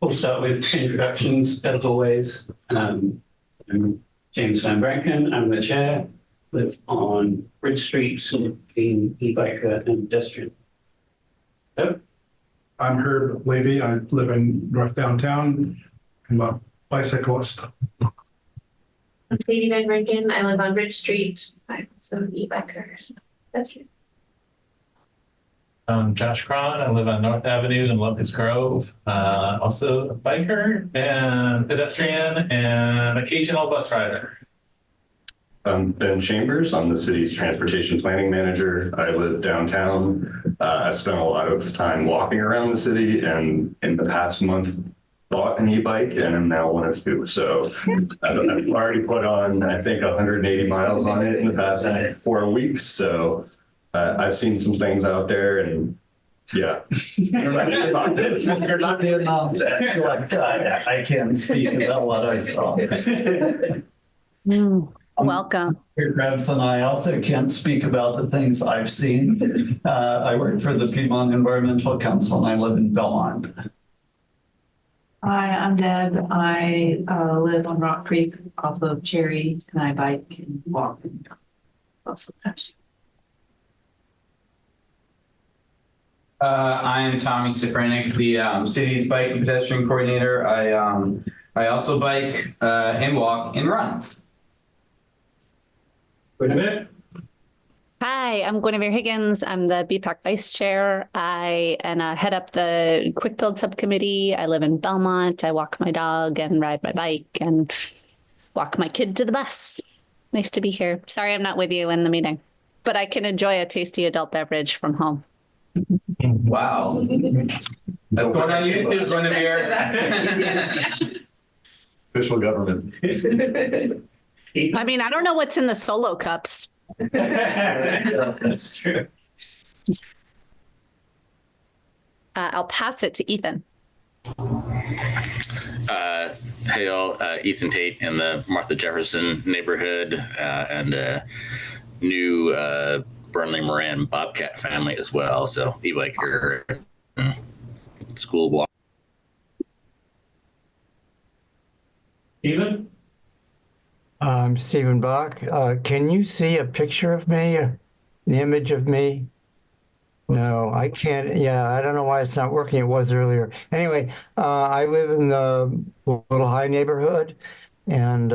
We'll start with introductions, as always. I'm James Van Branken. I'm the chair. Live on Bridge Street, being e-biker and pedestrian. So, I'm Herb Levy. I live in North Downtown. I'm a bicyclist. I'm Sadie Van Rankin. I live on Bridge Street. I'm also an e-biker. That's true. I'm Josh Cron. I live on North Avenue in Locust Grove. Also a biker and pedestrian and occasional bus rider. I'm Ben Chambers. I'm the city's transportation planning manager. I live downtown. I spent a lot of time walking around the city, and in the past month bought an e-bike and am now one of two. So I've already put on, I think, 180 miles on it in the past 4 weeks. So I've seen some things out there, and yeah. You're not doing that. I can't speak about what I saw. Welcome. Krebs and I also can't speak about the things I've seen. I work for the Piedmont Environmental Council and I live in Belmont. Hi, I'm Deb. I live on Rock Creek off of Cherry, and I bike and walk and also pedestrian. I am Tommy Safranik, the city's bike and pedestrian coordinator. I also bike and walk and run. Hi, I'm Guinevere Higgins. I'm the BPAC vice chair. I head up the Quick Build subcommittee. I live in Belmont. I walk my dog and ride my bike and walk my kid to the bus. Nice to be here. Sorry I'm not with you in the meeting, but I can enjoy a tasty adult beverage from home. Wow. That's going on YouTube, Guinevere. Official government. I mean, I don't know what's in the solo cups. that's true. I'll pass it to Ethan. Hey all, Ethan Tate in the Martha Jefferson neighborhood and new Burnley Moran Bobcat family as well. So e-biker, school walk. Steven? I'm Stephen Bach. Can you see a picture of me, an image of me? No, I can't. Yeah, I don't know why it's not working. It was earlier. Anyway, I live in the Little High neighborhood, and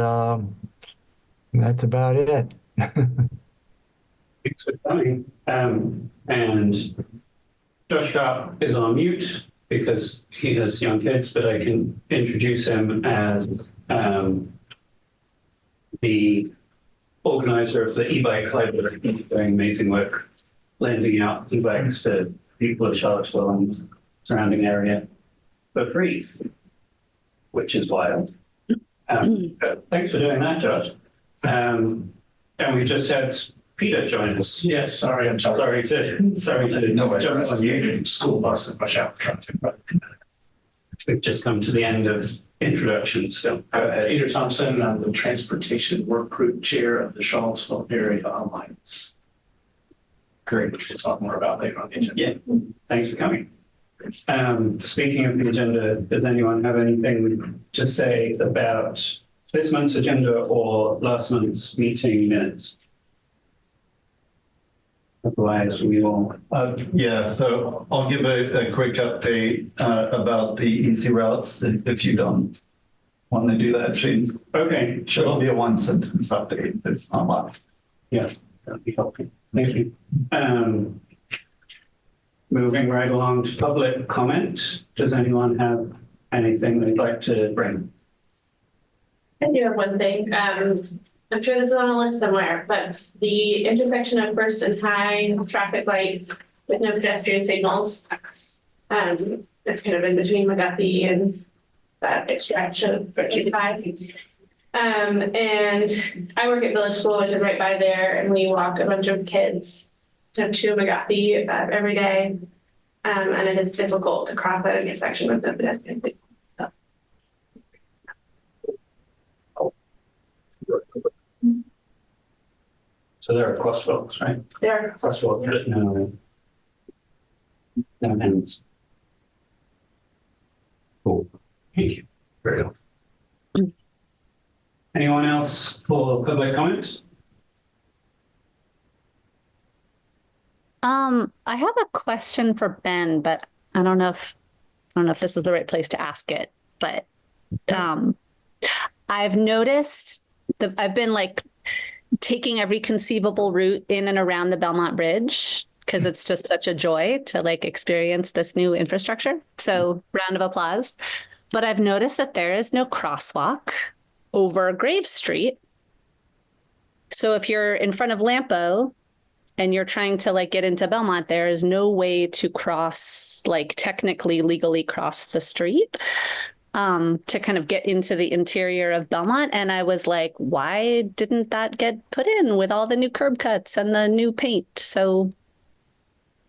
that's about it. Thanks for coming. And Josh Sharp is on mute because he has young kids, but I can introduce him as the organizer of the e-bike library, doing amazing work, lending out e-bikes to people of Charlottesville and surrounding area for free, which is wild. Thanks for doing that, Josh. And we just had Peter join us. Yes, sorry, I'm sorry to No, jump on you, school bus and rush hour traffic. But we've just come to the end of introductions. So Peter Thompson, I'm the transportation work group chair of the Charlottesville area Alliance. Great, we can talk more about later on the agenda. yeah, thanks for coming. Speaking of the agenda, does anyone have anything to say about this month's agenda or last month's meeting minutes? Otherwise, we will. Yeah, so I'll give a quick update about the easy routes if you don't want to do that, James. Okay, Sure, it'll be a one sentence update. It's not a lot. yeah, that'd be helpful. Thank you. Moving right along to public comment. Does anyone have anything they'd like to bring? I do have one thing. I'm sure this is on a list somewhere, but the intersection of First and High traffic light with no pedestrian signals. It's kind of in between McGuffey and that stretch of 55. And I work at Village School, which is right by there, and we walk a bunch of kids to McGuffey every day. And it is difficult to cross that intersection with no pedestrian signal. So there are crosswalks, right? There are Crosswalks, but no ends. Cool. Thank you. Very helpful. Anyone else for public comments? I have a question for Ben, but I don't know if this is the right place to ask it, but I've noticed that I've been like taking every conceivable route in and around the Belmont Bridge because it's just such a joy to like experience this new infrastructure. So round of applause. But I've noticed that there is no crosswalk over Grave Street. So if you're in front of Lampo and you're trying to like get into Belmont, there is no way to cross, like technically, legally cross the street to kind of get into the interior of Belmont. And I was like, why didn't that get put in with all the new curb cuts and the new paint? So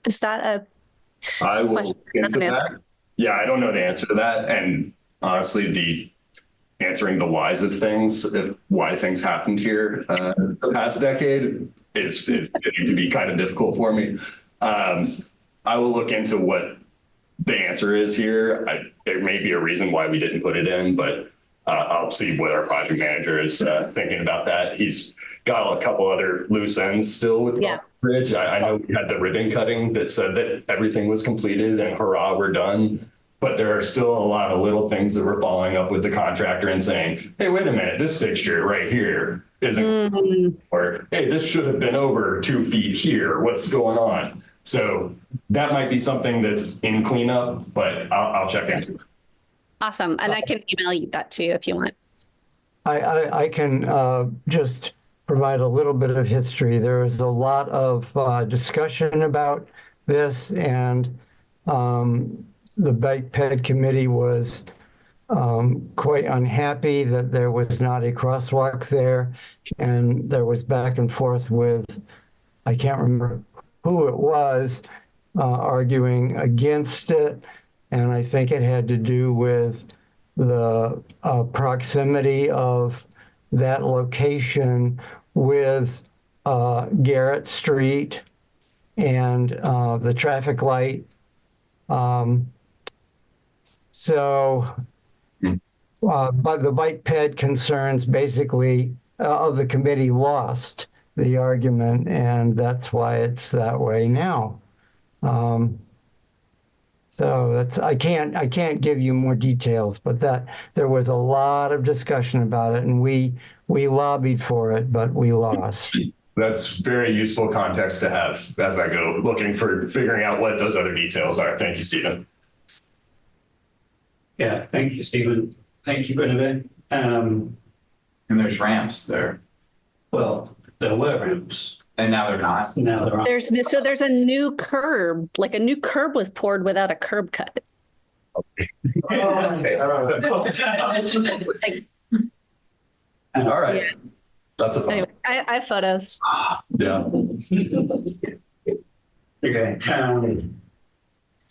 is that a I will question? look into that. Yeah, I don't know the answer to that. And honestly, answering the whys of things, why things happened here the past decade is getting to be kind of difficult for me. I will look into what the answer is here. There may be a reason why we didn't put it in, but I'll see what our project manager is thinking about that. He's got a couple other loose ends still with the bridge. I know we had the ribbon cutting that said that everything was completed and hurrah, we're done. But there are still a lot of little things that we're following up with the contractor and saying, hey, wait a minute, this fixture right here isn't, or hey, this should have been over 2 feet here. What's going on? So that might be something that's in cleanup, but I'll check into it. awesome? And I can email you that too if you want. I can just provide a little bit of history. There is a lot of discussion about this, and the Bike Ped Committee was quite unhappy that there was not a crosswalk there, and there was back and forth with, I can't remember who it was, arguing against it, and I think it had to do with the proximity of that location with Garrett Street and the traffic light. But the bike ped concerns basically of the committee lost the argument, and that's why it's that way now. So that's I can't give you more details, but that there was a lot of discussion about it, and we lobbied for it, but we lost. That's very useful context to have as I go looking for figuring out what those other details are. Thank you, Stephen. Yeah, thank you, Stephen. Thank you, Bernadette. And there's ramps there, Well, there were ramps. and now they're not. Now there aren't. There's a new curb, like a new curb was poured without a curb cut. All right. Yeah. That's a fun. Anyway, I have photos. Yeah. Okay.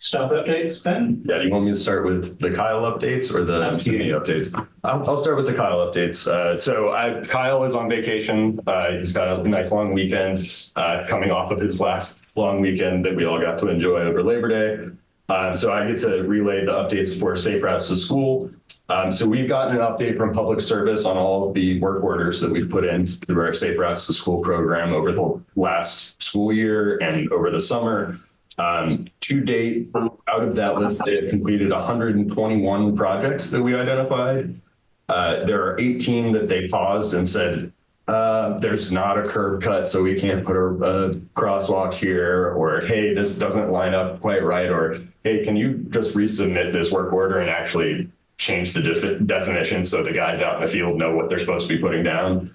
Staff updates, Ben? Yeah, do you want me to start with the Kyle updates or the community updates? I'll start with the Kyle updates. Kyle is on vacation. He's got a nice long weekend coming off of his last long weekend that we all got to enjoy over Labor Day. So I get to relay the updates for Safe Routes to School. So we've gotten an update from Public Service on all of the work orders that we've put in through our Safe Routes to School program over the last school year and over the summer. To date, out of that list, they have completed 121 projects that we identified. There are 18 that they paused and said, there's not a curb cut, so we can't put a crosswalk here, or, hey, this doesn't line up quite right, or, hey, can you just resubmit this work order and actually change the definition so the guys out in the field know what they're supposed to be putting down?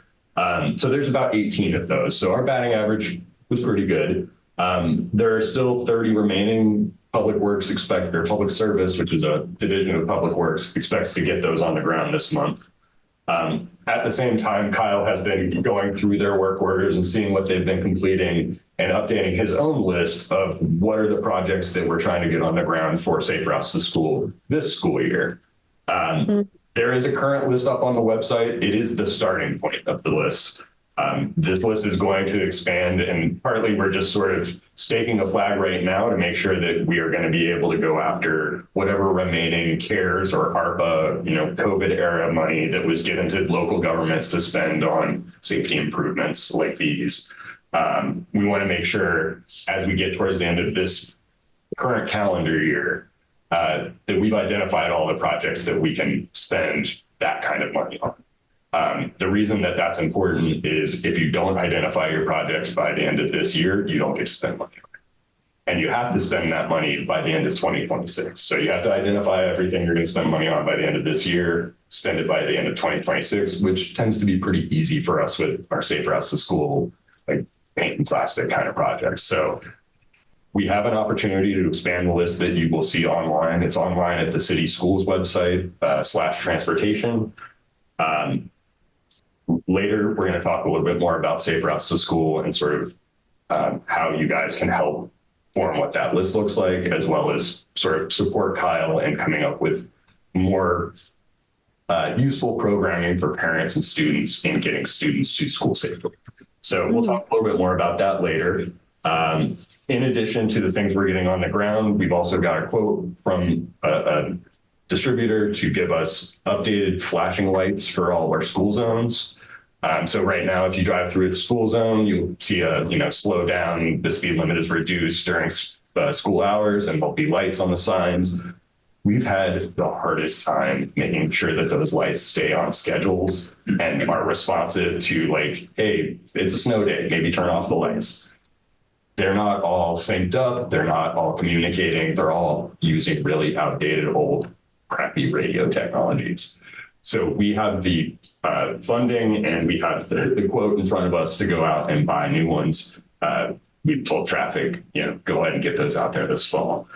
So there's about 18 of those. So our batting average was pretty good. There are still 30 remaining. Public Works Public Service, which is a division of Public Works, expects to get those on the ground this month. At the same time, Kyle has been going through their work orders and seeing what they've been completing and updating his own list of what are the projects that we're trying to get on the ground for Safe Routes to School this school year. There is a current list up on the website. It is the starting point of the list. This list is going to expand, and partly we're just sort of staking a flag right now to make sure that we are going to be able to go after whatever remaining CARES or ARPA, COVID era money that was given to local governments to spend on safety improvements like these. We want to make sure as we get towards the end of this current calendar year, that we've identified all the projects that we can spend that kind of money on. The reason that that's important is if you don't identify your projects by the end of this year, you don't get to spend money on it. And you have to spend that money by the end of 2026. So you have to identify everything you're going to spend money on by the end of this year, spend it by the end of 2026, which tends to be pretty easy for us with our Safe Routes to School, like paint and plastic kind of projects. So we have an opportunity to expand the list that you will see online. It's online at the city schools website /transportation. Later, we're going to talk a little bit more about Safe Routes to School and sort of how you guys can help form what that list looks like, as well as sort of support Kyle in coming up with more useful programming for parents and students in getting students to school safely. So we'll talk a little bit more about that later. In addition to the things we're getting on the ground, we've also got a quote from a distributor to give us updated flashing lights for all of our school zones. So right now, if you drive through a school zone, you'll see slow down, the speed limit is reduced during school hours, and there'll be lights on the signs. We've had the hardest time making sure that those lights stay on schedules and are responsive to like, hey, it's a snow day, maybe turn off the lights. They're not all synced up. They're not all communicating. They're all using really outdated, old, crappy radio technologies. So we have the funding and we have the quote in front of us to go out and buy new ones. We've told traffic, go ahead and get those out there this fall.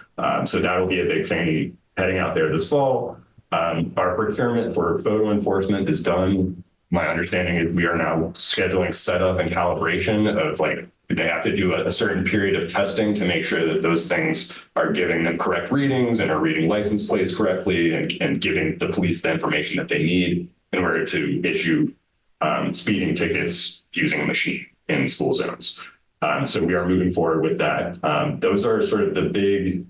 So that'll be a big thing heading out there this fall. Our procurement for photo enforcement is done. My understanding is we are now scheduling setup and calibration of like, they have to do a certain period of testing to make sure that those things are giving them correct readings and are reading license plates correctly and giving the police the information that they need in order to issue speeding tickets using a machine in school zones. So we are moving forward with that. Those are sort of the big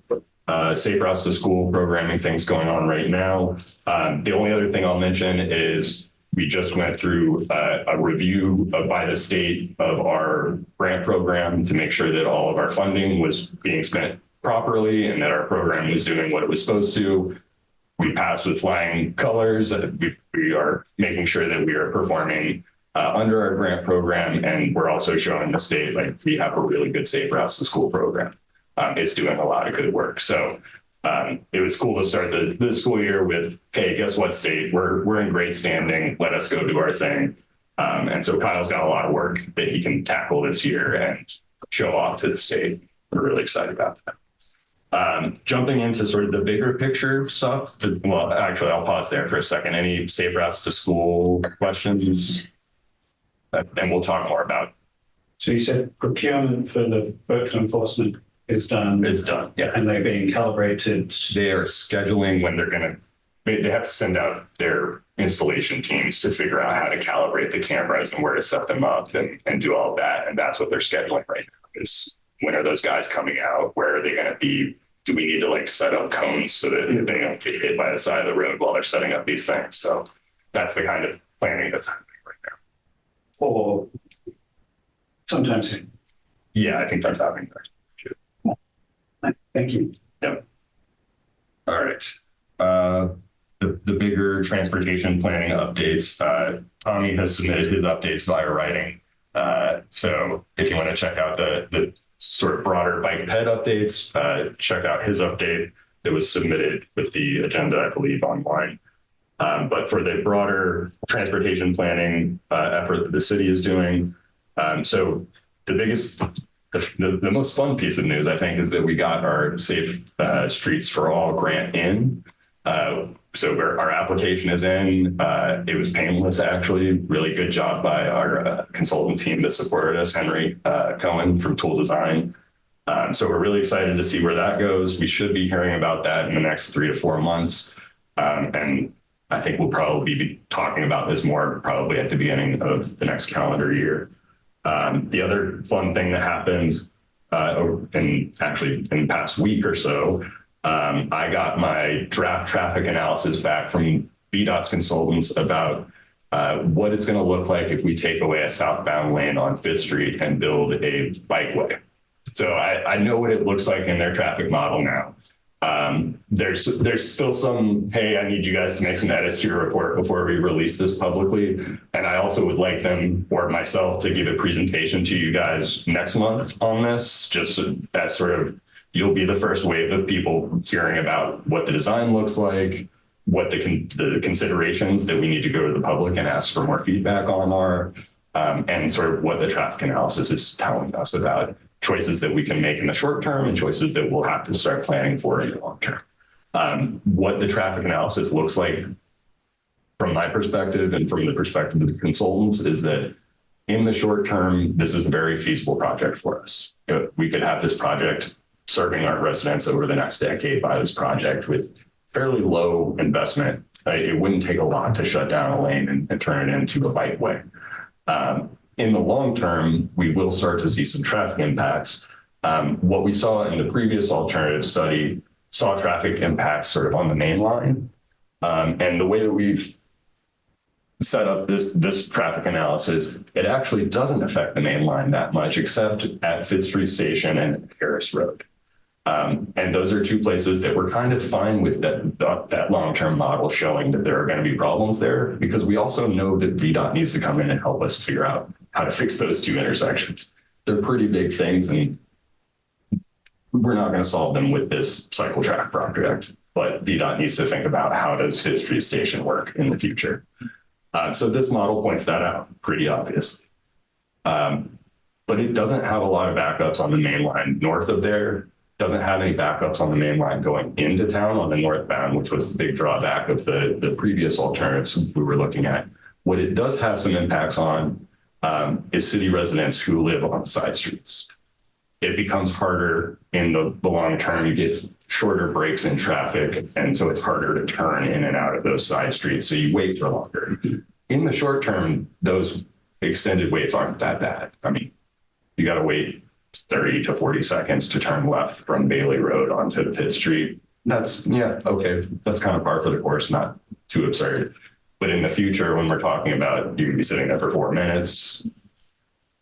Safe Routes to School programming things going on right now. The only other thing I'll mention is we just went through a review by the state of our grant program to make sure that all of our funding was being spent properly and that our program was doing what it was supposed to. We passed with flying colors. We are making sure that we are performing under our grant program, and we're also showing the state like we have a really good Safe Routes to School program. It's doing a lot of good work. So it was cool to start the school year with, hey, guess what, state? We're in great standing. Let us go do our thing. And so Kyle's got a lot of work that he can tackle this year and show off to the state. We're really excited about that. Jumping into sort of the bigger picture stuff. Well, actually, I'll pause there for a second. Any Safe Routes to School questions? Then we'll talk more about. So you said procurement for the photo enforcement is done. It's done, yeah. And they're being calibrated. They are scheduling when they're going to, they have to send out their installation teams to figure out how to calibrate the cameras and where to set them up and do all of that. And that's what they're scheduling right now is when are those guys coming out? Where are they going to be? Do we need to like set up cones so that they don't get hit by the side of the road while they're setting up these things? So that's the kind of planning that's happening right now. Or sometime soon. Yeah, I think that's happening there. Thank you. Yep. All right. The bigger transportation planning updates. Tommy has submitted his updates via writing. So if you want to check out the sort of broader bike ped updates, check out his update that was submitted with the agenda, I believe, online. But for the broader transportation planning effort that the city is doing, so the biggest, the most fun piece of news, I think, is that we got our Safe Streets for All grant in. So our application is in. It was painless, actually. Really good job by our consultant team that supported us, Henry Cohen from Tool Design. So we're really excited to see where that goes. We should be hearing about that in the next 3 to 4 months. And I think we'll probably be talking about this more probably at the beginning of the next calendar year. The other fun thing that happened in the past week or so, I got my draft traffic analysis back from VDOT's consultants about what it's going to look like if we take away a southbound lane on 5th Street and build a bikeway. So I know what it looks like in their traffic model now. There's still some, hey, I need you guys to make some edits to your report before we release this publicly. And I also would like them or myself to give a presentation to you guys next month on this, just as sort of, you'll be the first wave of people hearing about what the design looks like, what the considerations that we need to go to the public and ask for more feedback on are, and sort of what the traffic analysis is telling us about choices that we can make in the short term and choices that we'll have to start planning for in the long term. What the traffic analysis looks like from my perspective and from the perspective of the consultants is that in the short term, this is a very feasible project for us. We could have this project serving our residents over the next decade by this project with fairly low investment. It wouldn't take a lot to shut down a lane and turn it into a bikeway. In the long term, we will start to see some traffic impacts. What we saw in the previous alternative study saw traffic impacts sort of on the main line. And the way that we've set up this traffic analysis, it actually doesn't affect the main line that much, except at 5th Street Station and Harris Road. And those are two places that we're kind of fine with that long-term model showing that there are going to be problems there, because we also know that VDOT needs to come in and help us figure out how to fix those two intersections. They're pretty big things, and we're not going to solve them with this cycle track project, but VDOT needs to think about how does 5th Street Station work in the future. So this model points that out pretty obviously. But it doesn't have a lot of backups on the main line north of there. Doesn't have any backups on the main line going into town on the northbound, which was the big drawback of the previous alternatives we were looking at. What it does have some impacts on is city residents who live on side streets. It becomes harder in the long term. You get shorter breaks in traffic, and so it's harder to turn in and out of those side streets. So you wait for longer. In the short term, those extended waits aren't that bad. I mean, you got to wait 30 to 40 seconds to turn left from Bailey Road onto the 5th Street. That's, yeah, okay. That's kind of par for the course, not too absurd. But in the future, when we're talking about you can be sitting there for 4 minutes,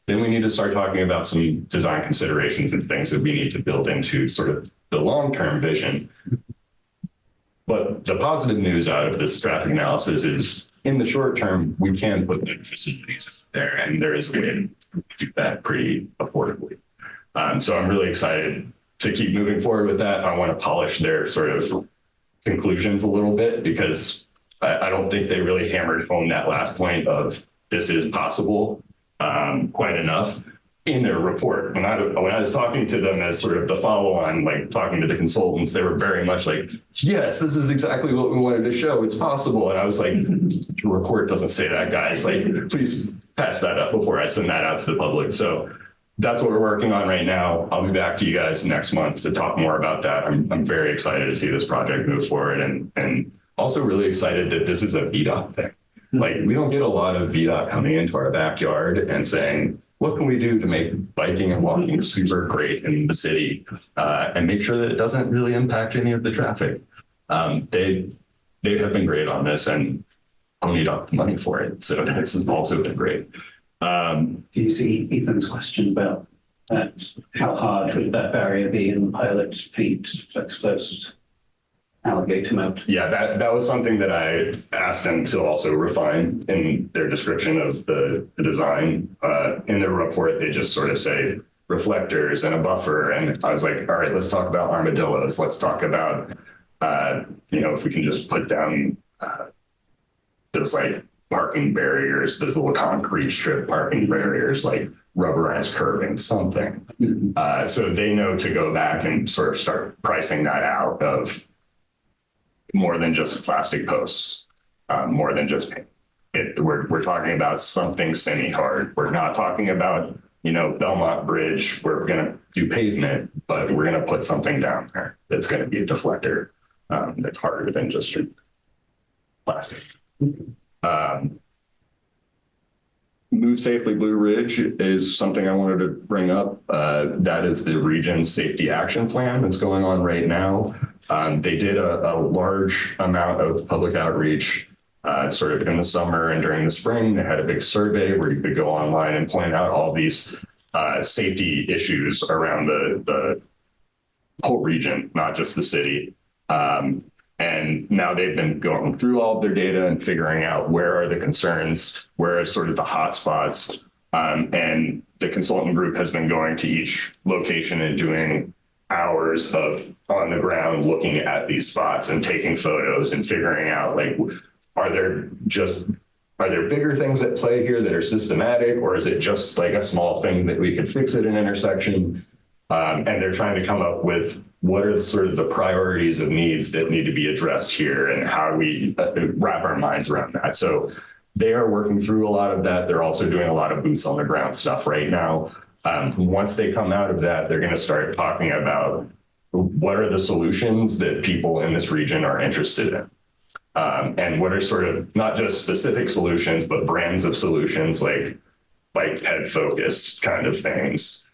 then we need to start talking about some design considerations and things that we need to build into sort of the long-term vision. But the positive news out of this traffic analysis is in the short term, we can put the facilities there, and there is a way to do that pretty affordably. So I'm really excited to keep moving forward with that. I want to polish their sort of conclusions a little bit, because I don't think they really hammered home that last point of this is possible quite enough in their report. When I was talking to them as sort of the follow-on, like talking to the consultants, they were very much like, yes, this is exactly what we wanted to show. It's possible. And I was like, your report doesn't say that, guys. Like, please patch that up before I send that out to the public. So that's what we're working on right now. I'll be back to you guys next month to talk more about that. I'm very excited to see this project move forward, and also really excited that this is a VDOT thing. Like, we don't get a lot of VDOT coming into our backyard and saying, what can we do to make biking and walking super great in the city and make sure that it doesn't really impact any of the traffic? They have been great on this and ponied up the money for it. So that's also been great. Do you see Ethan's question about that? How hard would that barrier be in the pilot feet exposed alligator mode? Yeah, that was something that I asked them to also refine in their description of the design. In their report, they just sort of say reflectors and a buffer. And I was like, all right, let's talk about armadillos. Let's talk about, if we can just put down those like parking barriers, those little concrete strip parking barriers, like rubberized curbing, something. So they know to go back and sort of start pricing that out of more than just plastic posts, more than just paint. We're talking about something semi-hard. We're not talking about, Belmont Bridge, we're going to do pavement, but we're going to put something down there that's going to be a deflector that's harder than just plastic. Move Safely Blue Ridge is something I wanted to bring up. That is the region's safety action plan that's going on right now. They did a large amount of public outreach sort of in the summer and during the spring. They had a big survey where you could go online and point out all these safety issues around the whole region, not just the city. And now they've been going through all of their data and figuring out where are the concerns, where are sort of the hot spots. And the consultant group has been going to each location and doing hours of on the ground looking at these spots and taking photos and figuring out, like, are there bigger things at play here that are systematic, or is it just like a small thing that we could fix at an intersection? And they're trying to come up with what are sort of the priorities of needs that need to be addressed here and how do we wrap our minds around that. So they are working through a lot of that. They're also doing a lot of boots on the ground stuff right now. Once they come out of that, they're going to start talking about what are the solutions that people in this region are interested in. And what are sort of not just specific solutions, but brands of solutions like bike head focused kind of things.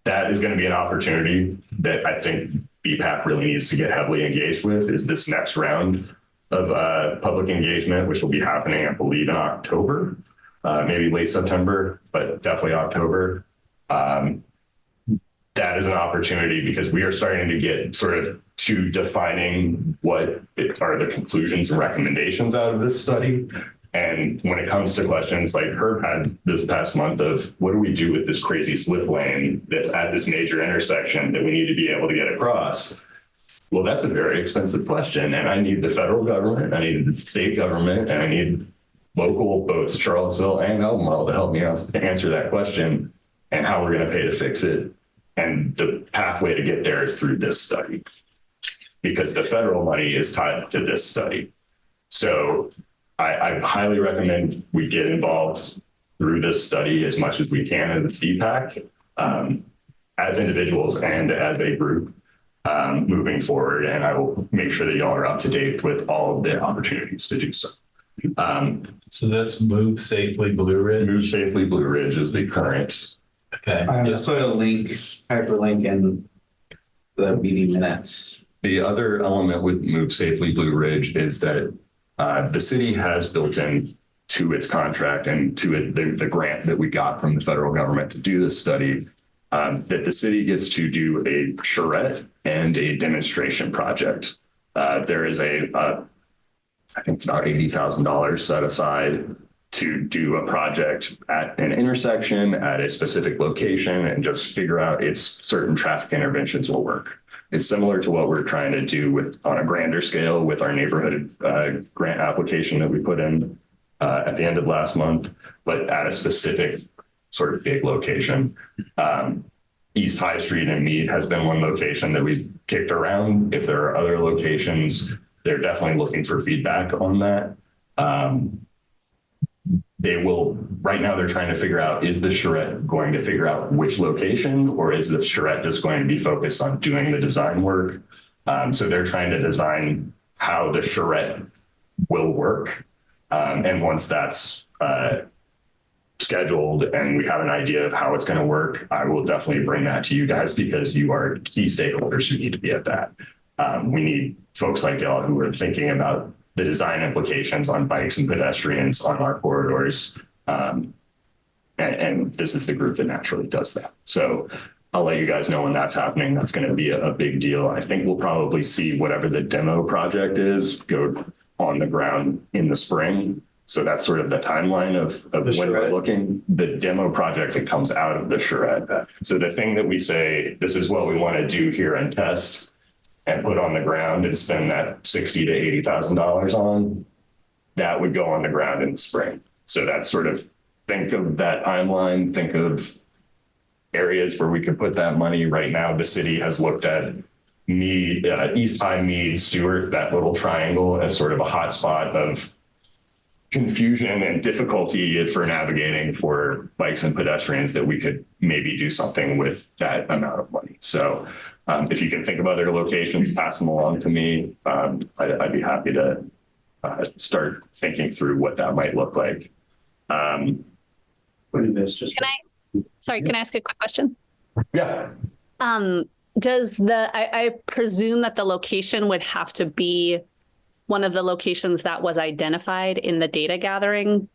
That is going to be an opportunity that I think BPAC really needs to get heavily engaged with, is this next round of public engagement, which will be happening, I believe, in October, maybe late September, but definitely October. That is an opportunity because we are starting to get sort of to defining what are the conclusions and recommendations out of this study. And when it comes to questions like Herb had this past month of what do we do with this crazy slip lane that's at this major intersection that we need to be able to get across? Well, that's a very expensive question. And I need the federal government, I need the state government, and I need local, both Charlottesville and Albemarle, to help me answer that question and how we're going to pay to fix it. And the pathway to get there is through this study, because the federal money is tied to this study. So I highly recommend we get involved through this study as much as we can as a DPAC, as individuals and as a group moving forward. And I will make sure that y'all are up to date with all of the opportunities to do so. So that's Move Safely Blue Ridge. Move Safely Blue Ridge is the current. Okay. Just put a link, hyperlink in the meeting minutes. The other element with Move Safely Blue Ridge is that the city has built in to its contract and to it, the grant that we got from the federal government to do this study, that the city gets to do a charrette and a demonstration project. There is I think it's about $80,000 set aside to do a project at an intersection at a specific location and just figure out if certain traffic interventions will work. It's similar to what we're trying to do on a grander scale with our neighborhood grant application that we put in at the end of last month, but at a specific sort of big location. East High Street in Mead has been one location that we've kicked around. If there are other locations, they're definitely looking for feedback on that. Right now they're trying to figure out, is the charrette going to figure out which location, or is the charrette just going to be focused on doing the design work? So they're trying to design how the charrette will work. And once that's scheduled and we have an idea of how it's going to work, I will definitely bring that to you guys, because you are key stakeholders who need to be at that. We need folks like y'all who are thinking about the design implications on bikes and pedestrians on our corridors. And this is the group that naturally does that. So I'll let you guys know when that's happening. That's going to be a big deal. I think we'll probably see whatever the demo project is go on the ground in the spring. So that's sort of the timeline of when we're looking. The demo project that comes out of the charrette. So the thing that we say, this is what we want to do here and test and put on the ground and spend that $60,000 to $80,000 on, that would go on the ground in the spring. So that's sort of, think of that timeline, think of areas where we could put that money. Right now, the city has looked at Mead, East High, Mead, Stewart, that little triangle as sort of a hotspot of confusion and difficulty for navigating for bikes and pedestrians, that we could maybe do something with that amount of money. So If you can think of other locations, pass them along to me. I'd be happy to start thinking through what that might look like. Putting this just. Sorry, can I ask a quick question? Yeah. Does I presume that the location would have to be one of the locations that was identified in the data gathering?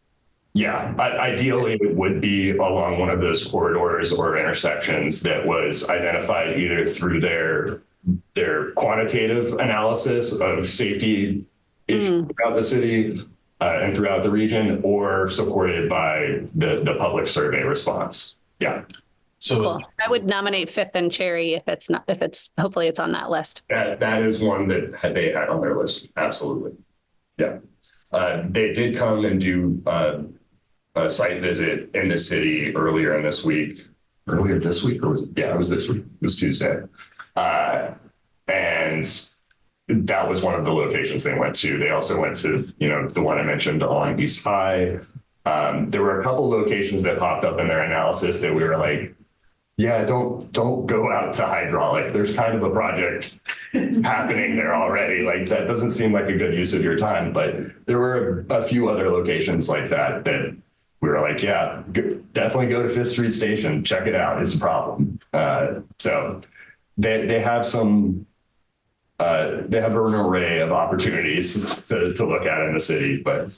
Yeah, ideally it would be along one of those corridors or intersections that was identified either through their quantitative analysis of safety issues throughout the city and throughout the region, or supported by the public survey response. Yeah. So Cool. I would nominate Fifth and Cherry if it's hopefully it's on that list. That is one that they had on their list. Absolutely. Yeah. They did come and do a site visit in the city earlier this week, or was it? Yeah, it was this week. It was Tuesday. And that was one of the locations they went to. They also went to, the one I mentioned on East High. There were a couple locations that popped up in their analysis that we were like, yeah, don't go out to hydraulic. There's kind of a project happening there already. Like, that doesn't seem like a good use of your time. But there were a few other locations like that we were like, yeah, definitely go to Fifth Street Station. Check it out. It's a problem. So they have some, they have an array of opportunities to look at in the city. But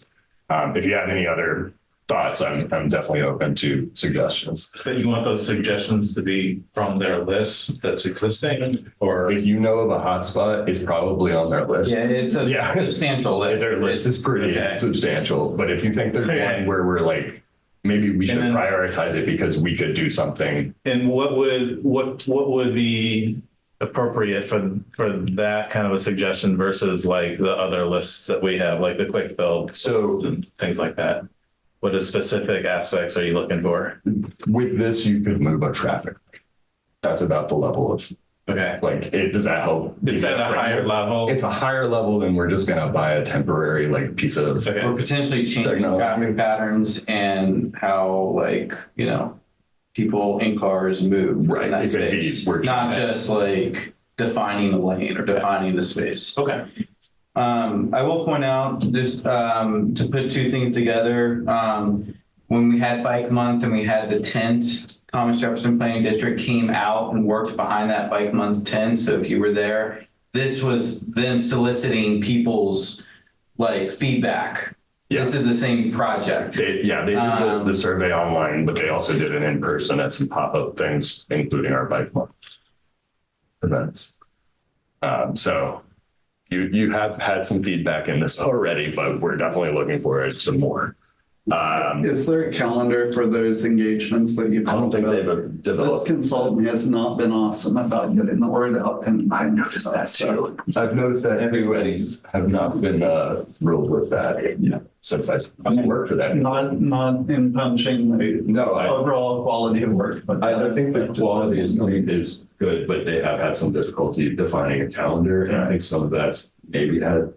if you have any other thoughts, I'm definitely open to suggestions. But you want those suggestions to be from their list that's existing, or if you know of a hotspot, it's probably on their list. Yeah, it's a substantial list. Their list is pretty substantial, but if you think there's one where we're like, maybe we should prioritize it because we could do something. And what would be appropriate for that kind of a suggestion versus like the other lists that we have, like the quick build, and things like that? What specific aspects are you looking for? With this, you could move a traffic. That's about the level of, does that help? Is that a higher level? It's a higher level than we're just going to buy a temporary piece of. Or potentially changing traffic patterns and how people in cars move in that space. Not just defining the lane or defining the space. Okay. I will point out just to put two things together. When we had Bike Month and we had the tent, Thomas Jefferson Planning District came out and worked behind that Bike Month tent. So if you were there, this was them soliciting people's feedback. Yeah. This is the same project. They did the survey online, but they also did it in person at some pop-up things, including our Bike Month events. So you have had some feedback in this already, but we're definitely looking for some more. Is there a calendar for those engagements that you've? I don't think they've developed. This consultant has not been awesome about getting the word out, and I noticed that too. I've noticed that everybody have not been thrilled with that. Yeah, since I worked for that. Not in punching the overall quality of work, but I think the quality is good, but they have had some difficulty defining a calendar, and I think some of that maybe had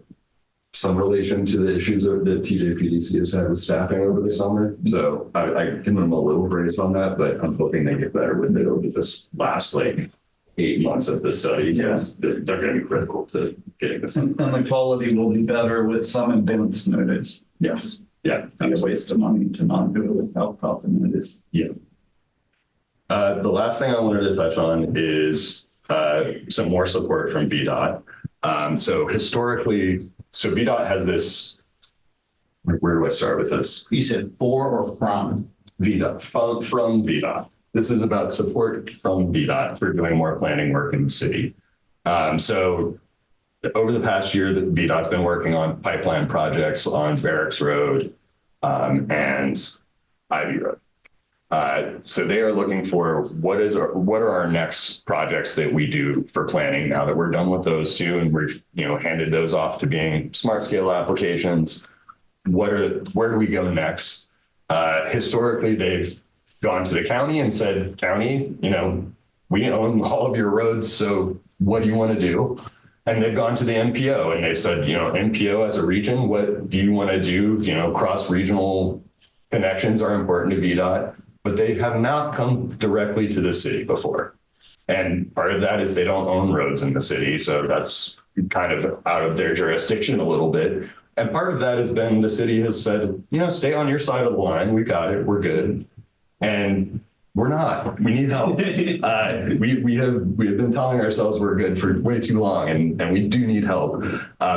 some relation to the issues that TJPDC has had with staffing over the summer. So I give them a little grace on that, but I'm hoping they get better with it over this last 8 months of the study. Yes, they're going to be critical to getting this. And the quality will be better with some advance notice. Yes. Yeah. It's a waste of money to not do it without proper notice. Yeah. The last thing I wanted to touch on is some more support from VDOT. So historically, VDOT has this, where do I start with this? You said for or from? VDOT, from VDOT. This is about support from VDOT for doing more planning work in the city. So over the past year, the VDOT's been working on pipeline projects on Barracks Road and Ivy Road. So they are looking for what are our next projects that we do for planning now that we're done with those two and we've handed those off to being smart scale applications. Where do we go next? Historically, they've gone to the county and said, county, we own all of your roads, so what do you want to do? And they've gone to the NPO and they've said, NPO as a region, what do you want to do? Cross-regional connections are important to VDOT. But they have not come directly to the city before. And part of that is they don't own roads in the city. So that's kind of out of their jurisdiction a little bit. And part of that has been the city has said, stay on your side of the line. We got it. We're good. And we're not. We need help. We have been telling ourselves we're good for way too long, and we do need help.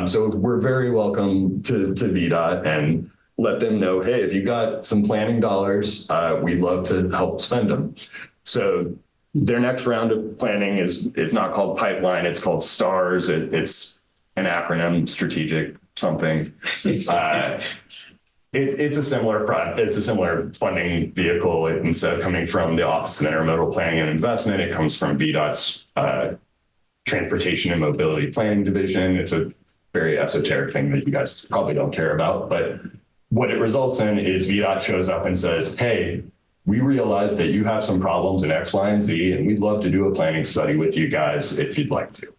So we're very welcome to VDOT and let them know, hey, if you got some planning dollars, we'd love to help spend them. So their next round of planning is not called pipeline. It's called STARS. It's an acronym, strategic something. It's a similar funding vehicle. Instead of coming from the Office of Intermodal Planning and Investment, it comes from VDOT's Transportation and Mobility Planning Division. It's a very esoteric thing that you guys probably don't care about, but what it results in is VDOT shows up and says, hey, we realize that you have some problems in X, Y, and Z, and we'd love to do a planning study with you guys if you'd like to.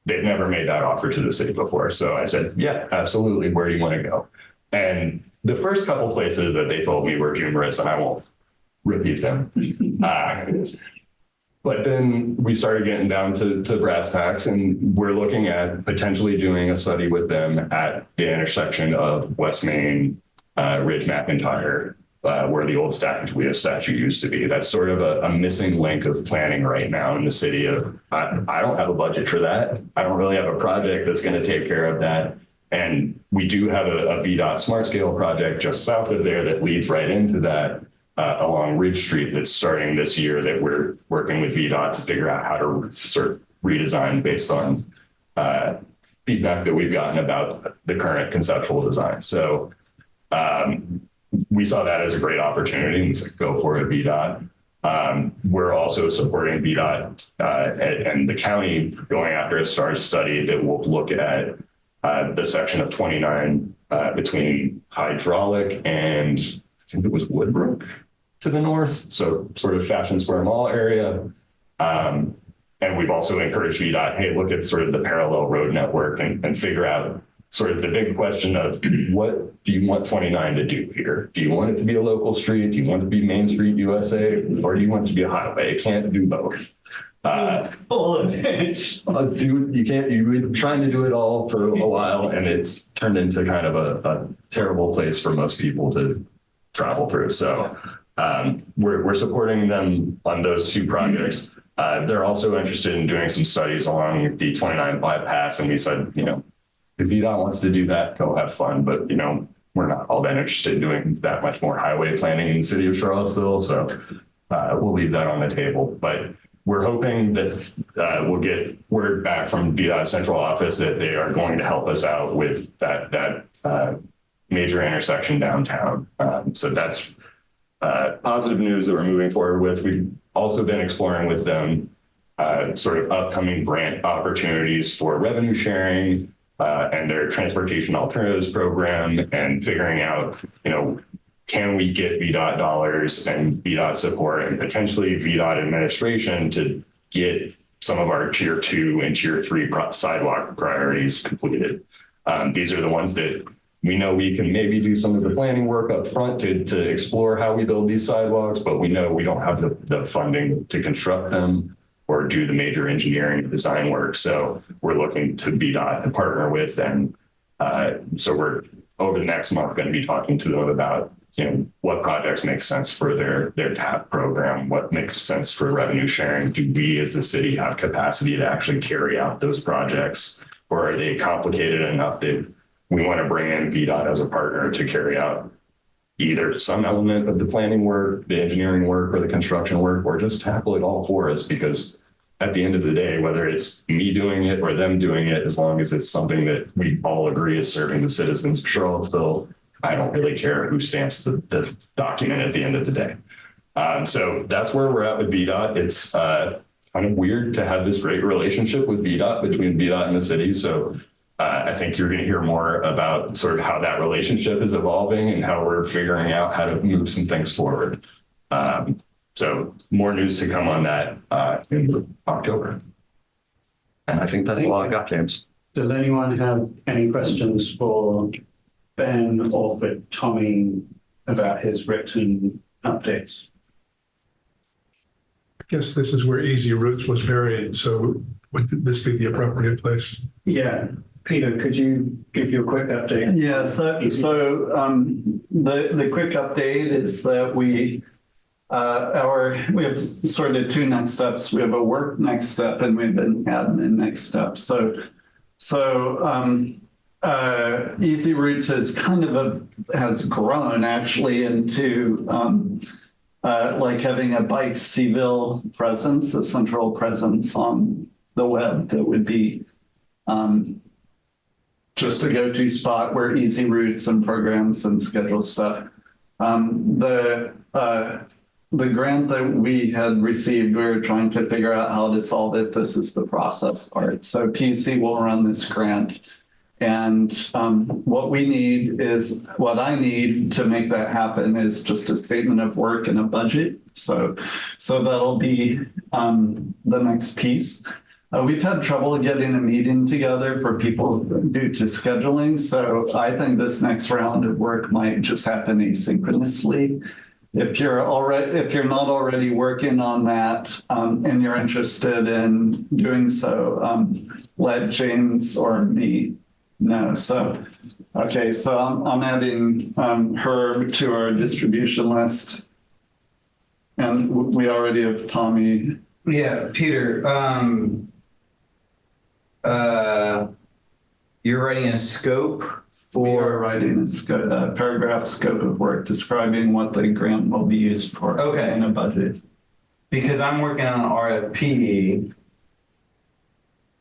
They've never made that offer to the city before. So I said, yeah, absolutely. Where do you want to go? And the first couple places that they told me were humorous, and I won't repeat them. But then we started getting down to brass tacks, and we're looking at potentially doing a study with them at the intersection of West Main, Ridge McIntyre, where the old Sacagawea statue used to be. That's sort of a missing link of planning right now in the city of, I don't have a budget for that. I don't really have a project that's going to take care of that. And we do have a VDOT Smart Scale project just south of there that leads right into that along Ridge Street that's starting this year that we're working with VDOT to figure out how to sort of redesign based on feedback that we've gotten about the current conceptual design. So we saw that as a great opportunity and we said, go for it, VDOT. We're also supporting VDOT and the county going after a STARS study that will look at the section of 29 between Hydraulic and I think it was Woodbrook to the north. So sort of Fashion Square Mall area. And we've also encouraged VDOT, hey, look at sort of the parallel road network and figure out sort of the big question of what do you want 29 to do here? Do you want it to be a local street? Do you want it to be Main Street USA? Or do you want it to be a highway? It can't do both. All of it. Dude, you can't, you've been trying to do it all for a while and it's turned into kind of a terrible place for most people to travel through. So we're supporting them on those two projects. They're also interested in doing some studies along the 29 bypass. And we said, if VDOT wants to do that, go have fun. But, we're not all that interested in doing that much more highway planning in the city of Charlottesville. So we'll leave that on the table. But we're hoping that we'll get word back from VDOT central office that they are going to help us out with that major intersection downtown. So that's positive news that we're moving forward with. We've also been exploring with them sort of upcoming grant opportunities for revenue sharing and their transportation alternatives program and figuring out, can we get VDOT dollars and VDOT support and potentially VDOT administration to get some of our tier 2 and tier 3 sidewalk priorities completed. These are the ones that we know we can maybe do some of the planning work up front to explore how we build these sidewalks, but we know we don't have the funding to construct them or do the major engineering and design work. So we're looking to VDOT to partner with. And so we're over the next month going to be talking to them about what projects make sense for their TAP program, what makes sense for revenue sharing. Do we as the city have capacity to actually carry out those projects, or are they complicated enough that we want to bring in VDOT as a partner to carry out either some element of the planning work, the engineering work, or the construction work, or just tackle it all for us? Because at the end of the day, whether it's me doing it or them doing it, as long as it's something that we all agree is serving the citizens of Charlottesville, I don't really care who stamps the document at the end of the day. So that's where we're at with VDOT. It's kind of weird to have this great relationship with VDOT, between VDOT and the city. So I think you're going to hear more about sort of how that relationship is evolving and how we're figuring out how to move some things forward. So more news to come on that in October. And I think that's all I got, James. Does anyone have any questions for Ben or for Tommy about his written updates? guess this is where Easy Roots was buried, so would this be the appropriate place? Yeah, Peter, could you give your quick update? Yeah, the quick update is that we have sort of two next steps. We have a work next step and we have an admin next step. Easy Roots has has grown actually into like having a bike Seville presence, a central presence on the web that would be just a go-to spot where Easy Routes and programs and schedule stuff. The grant that we had received, we were trying to figure out how to solve it. This is the process part. So PC will run this grant. And what I need to make that happen is just a statement of work and a budget. So that'll be the next piece. We've had trouble getting a meeting together for people due to scheduling. So I think this next round of work might just happen asynchronously. If you're not already working on that and you're interested in doing so, let James or me know. So, okay, so I'm adding her to our distribution list. And we already have Tommy. Yeah, Peter, you're writing a scope We are for, writing a paragraph scope of work describing what the grant will be used for. Okay. In a budget. because I'm working on an RFP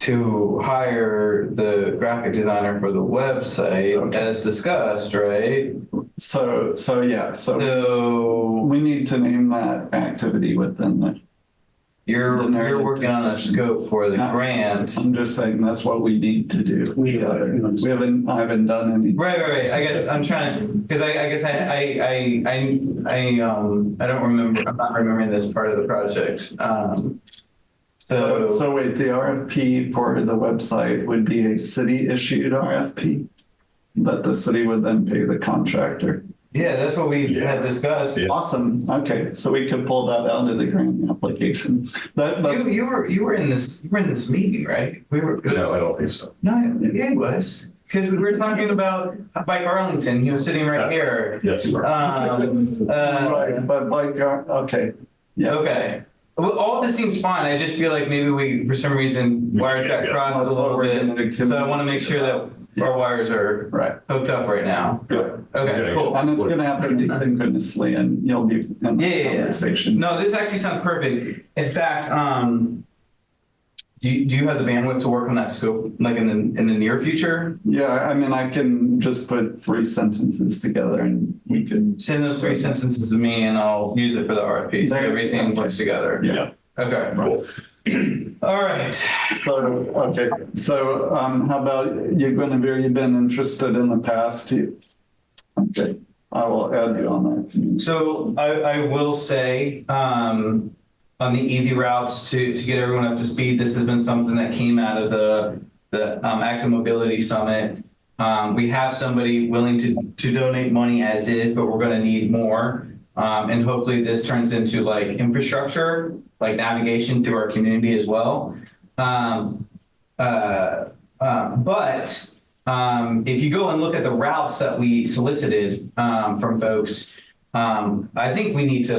to hire the graphic designer for the website, Okay. as discussed, right? So yeah, so So we need to name that activity within the. you're working on a scope for the grant. I'm just saying that's what we need to do. I haven't done any. Right. I guess I'm trying to, because I guess I don't remember, I'm not remembering this part of the project. So wait, the RFP for the website would be a city issued RFP that the city would then pay the contractor. Yeah, that's what we had discussed. Yeah. Awesome. Okay, so we could pull that out of the grant application. You were in this meeting, right? We were. No, I don't think so. No, yeah, he was. Because we were talking about Bike Arlington. He was sitting right here. Yes, you are. Right, but like, okay. Yeah. Okay. Well, all this seems fine. I just feel like maybe we, for some reason, wires got crossed a little bit. So I want to make sure that our wires are Right. hooked up right now. Good. Okay, cool. And it's gonna happen asynchronously and you'll be in the Yeah. conversation. No, this actually sounds perfect. In fact, do you have the bandwidth to work on that scope, like in the near future? Yeah, I mean, I can just put 3 sentences together and we can. Send those 3 sentences to me and I'll use it for the RFP. So everything works together. Yeah. Okay. Cool. All right. So, okay, so how about you, Guinevere, you've been interested in the past? Okay, I will add you on that. So I will say, on the easy routes to get everyone up to speed, this has been something that came out of the Active Mobility Summit. We have somebody willing to donate money as is, but we're going to need more. And hopefully this turns into like infrastructure, like navigation through our community as well. But if you go and look at the routes that we solicited from folks, I think we need to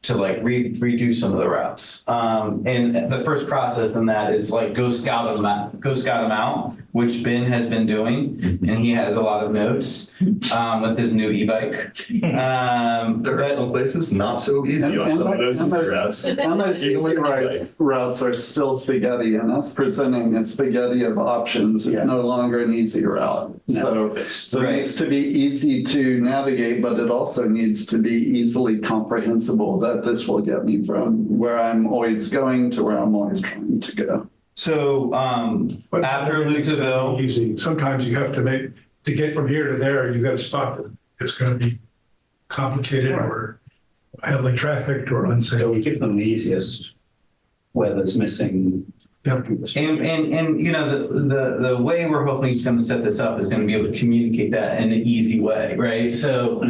redo some of the routes. And the first process in that is like go scout them out, which Ben has been doing, and he has a lot of notes with his new e-bike. There are some places not so easy on some of those routes. And those easy routes are still spaghetti, and us presenting a spaghetti of options is no longer an easy route. So it needs to be easy to navigate, but it also needs to be easily comprehensible that this will get me from where I'm always going to where I'm always trying to go. So after Lucaville, Easy. Sometimes you have to get from here to there, you've got a spot that it's going to be complicated or heavily trafficked or unsafe. So we give them the easiest where there's missing. Yep. and you know the way we're hopefully going to set this up is going to be able to communicate that in an easy way, right? So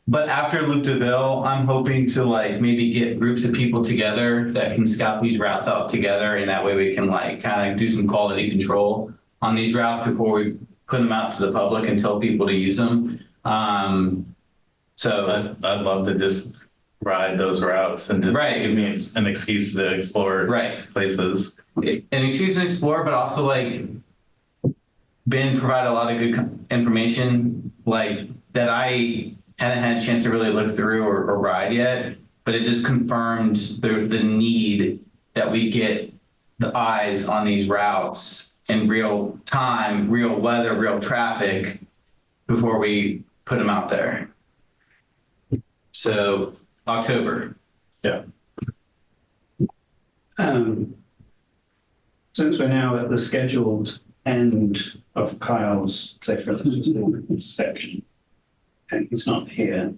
But after Loop de Ville, I'm hoping to like maybe get groups of people together that can scout these routes out together. And that way we can like kind of do some quality control on these routes before we put them out to the public and tell people to use them. So I'd love to just ride those routes and just Right. give me an excuse to explore places. an excuse to explore, but also like Ben provided a lot of good information like that I hadn't had a chance to really look through or ride yet, but it just confirmed the need that we get the eyes on these routes in real time, real weather, real traffic before we put them out there. So October. Since we're now at the scheduled end of Kyle's safe routes section, and he's not here,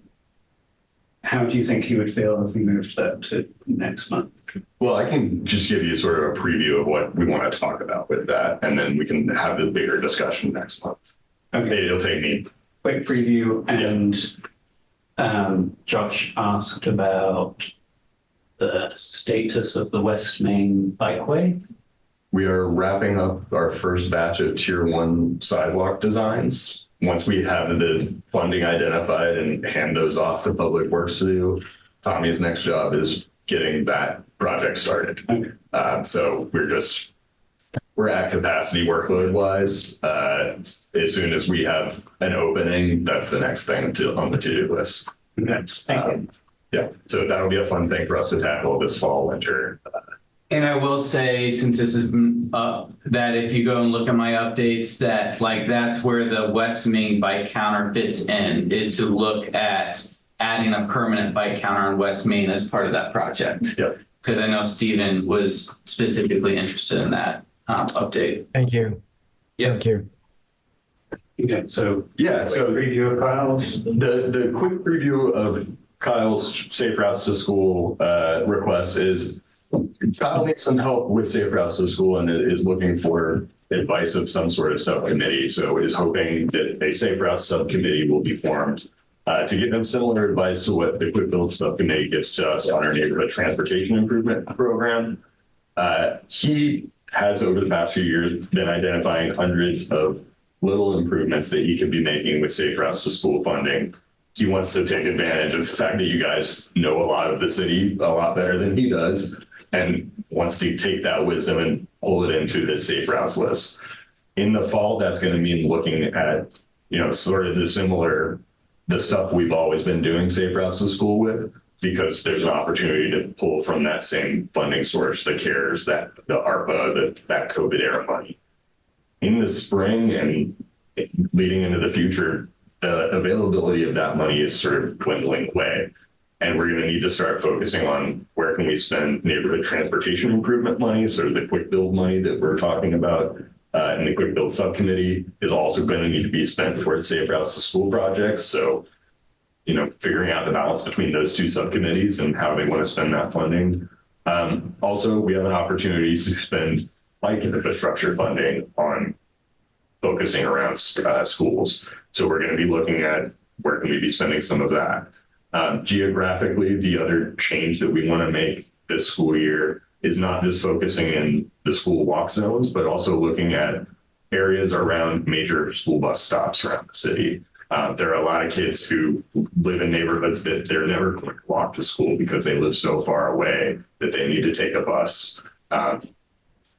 how do you think he would feel if we moved that to next month? Well, I can just give you sort of a preview of what we want to talk about with that, and then we can have the bigger discussion next month. Okay, It'll take me. quick preview, and Josh asked about the status of the West Main Bikeway. We are wrapping up our first batch of tier 1 sidewalk designs. Once we have the funding identified and hand those off to Public Works to do, Tommy's next job is getting that project started. Okay. So we're at capacity workload wise. As soon as we have an opening, that's the next thing on the to-do list. Thank you. Yeah, so that'll be a fun thing for us to tackle this fall, winter. And I will say, since this is up, that if you go and look at my updates, that like that's where the West Main bike counter fits in, is to look at adding a permanent bike counter on West Main as part of that project. Yep. Because I know Steven was specifically interested in that update. Thank you. Yep. Thank you. Okay, so So preview of Kyle's. the quick preview of Kyle's Safe Routes to School request is Kyle needs some help with Safe Routes to School and is looking for advice of some sort of subcommittee. So is hoping that a Safe Routes subcommittee will be formed to give him similar advice to what the Quick Build subcommittee gives to us on our neighborhood transportation improvement program. He has over the past few years been identifying hundreds of little improvements that he could be making with Safe Routes to School funding. He wants to take advantage of the fact that you guys know a lot of the city a lot better than he does, and wants to take that wisdom and pull it into this Safe Routes list. In the fall, that's going to mean looking at, sort of the stuff we've always been doing Safe Routes to School with, because there's an opportunity to pull from that same funding source, the CARES, the ARPA, that COVID era money. In the spring and leading into the future, the availability of that money is sort of dwindling away. And we're going to need to start focusing on where can we spend neighborhood transportation improvement money. So the quick build money that we're talking about in the quick build subcommittee is also going to need to be spent towards Safe Routes to School projects. So, figuring out the balance between those two subcommittees and how they want to spend that funding. Also, we have an opportunity to spend bike infrastructure funding on focusing around schools. So we're going to be looking at where can we be spending some of that. Geographically, the other change that we want to make this school year is not just focusing in the school walk zones, but also looking at areas around major school bus stops around the city. There are a lot of kids who live in neighborhoods that they're never going to walk to school because they live so far away that they need to take a bus.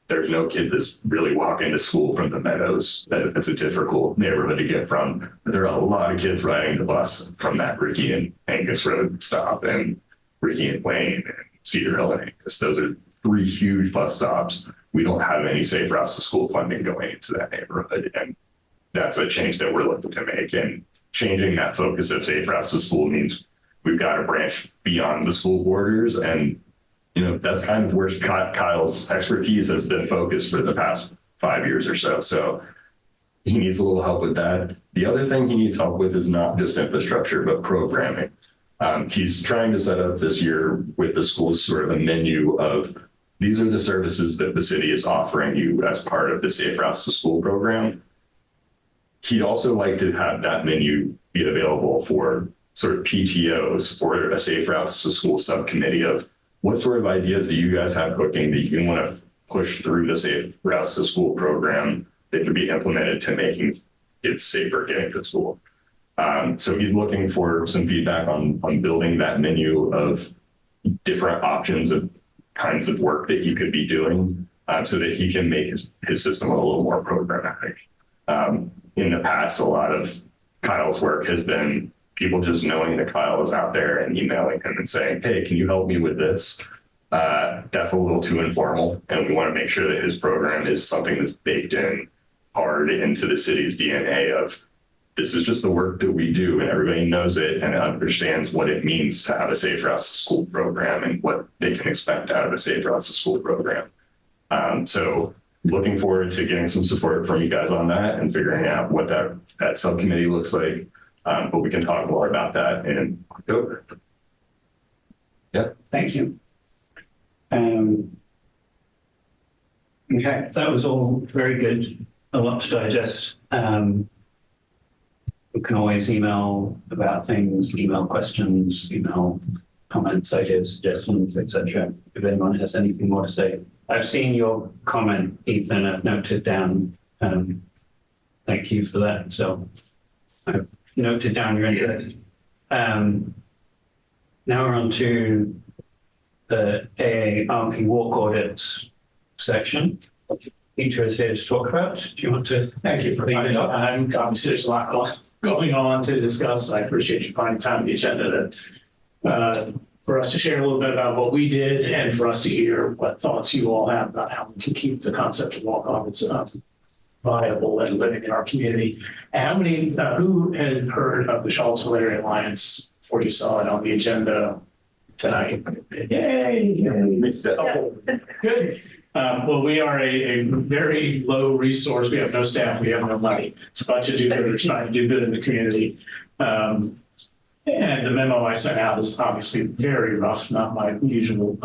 There's no kid that's really walking to school from the Meadows. It's a difficult neighborhood to get from. But there are a lot of kids riding the bus from that Ricky and Angus Road stop and Ricky and Wayne and Cedar Hill and Angus. Those are 3 huge bus stops. We don't have any Safe Routes to School funding going into that neighborhood. And that's a change that we're looking to make. And changing that focus of Safe Routes to School means we've got to branch beyond the school borders. And that's kind of where Kyle's expertise has been focused for the past 5 years or so. So he needs a little help with that. The other thing he needs help with is not just infrastructure, but programming. He's trying to set up this year with the schools sort of a menu of these are the services that the city is offering you as part of the Safe Routes to School program. He'd also like to have that menu be available for sort of PTOs for a Safe Routes to School subcommittee of what sort of ideas do you guys have cooking that you want to push through the Safe Routes to School program that could be implemented to making kids safer getting to school. So he's looking for some feedback on building that menu of different options of kinds of work that he could be doing so that he can make his system a little more programmatic. In the past, a lot of Kyle's work has been people just knowing that Kyle is out there and emailing him and saying, hey, can you help me with this? That's a little too informal. And we want to make sure that his program is something that's baked in hard into the city's DNA of this is just the work that we do and everybody knows it and understands what it means to have a Safe Routes to School program and what they can expect out of a Safe Routes to School program. So looking forward to getting some support from you guys on that and figuring out what that subcommittee looks like. But we can talk more about that in October. Yep. Thank you. Okay, that was all very good. A lot to digest. You can always email about things, email questions, email comments, ideas, suggestions, etc. If anyone has anything more to say. I've seen your comment, Ethan. I've noted down. Thank you for that. So I've noted down your interest. Now we're on to the AARP walk audits section. Peter is here to talk about. Do you want to? Thank you for finding time. Obviously, there's a lot going on to discuss. I appreciate you finding time on the agenda for us to share a little bit about what we did and for us to hear what thoughts you all have about how we can keep the concept of walk audits viable and living in our community. And how many, who had heard of the Charlottesville Area Alliance before you saw it on the agenda tonight? Yay! Good. Well, we are a very low resource. We have no staff. We have no money. It's a bunch of do-gooders trying to do good in the community. And the memo I sent out is obviously very rough, not my usual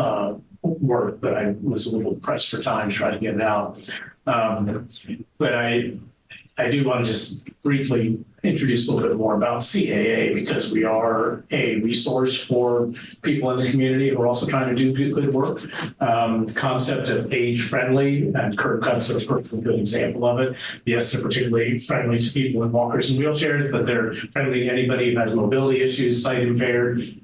work, but I was a little pressed for time to try to get it out. But I do want to just briefly introduce a little bit more about CAA because we are a resource for people in the community who are also trying to do good work. The concept of age-friendly, and curb cuts are a perfectly good example of it. Yes, they're particularly friendly to people in walkers and wheelchairs, but they're friendly to anybody who has mobility issues, sight impaired,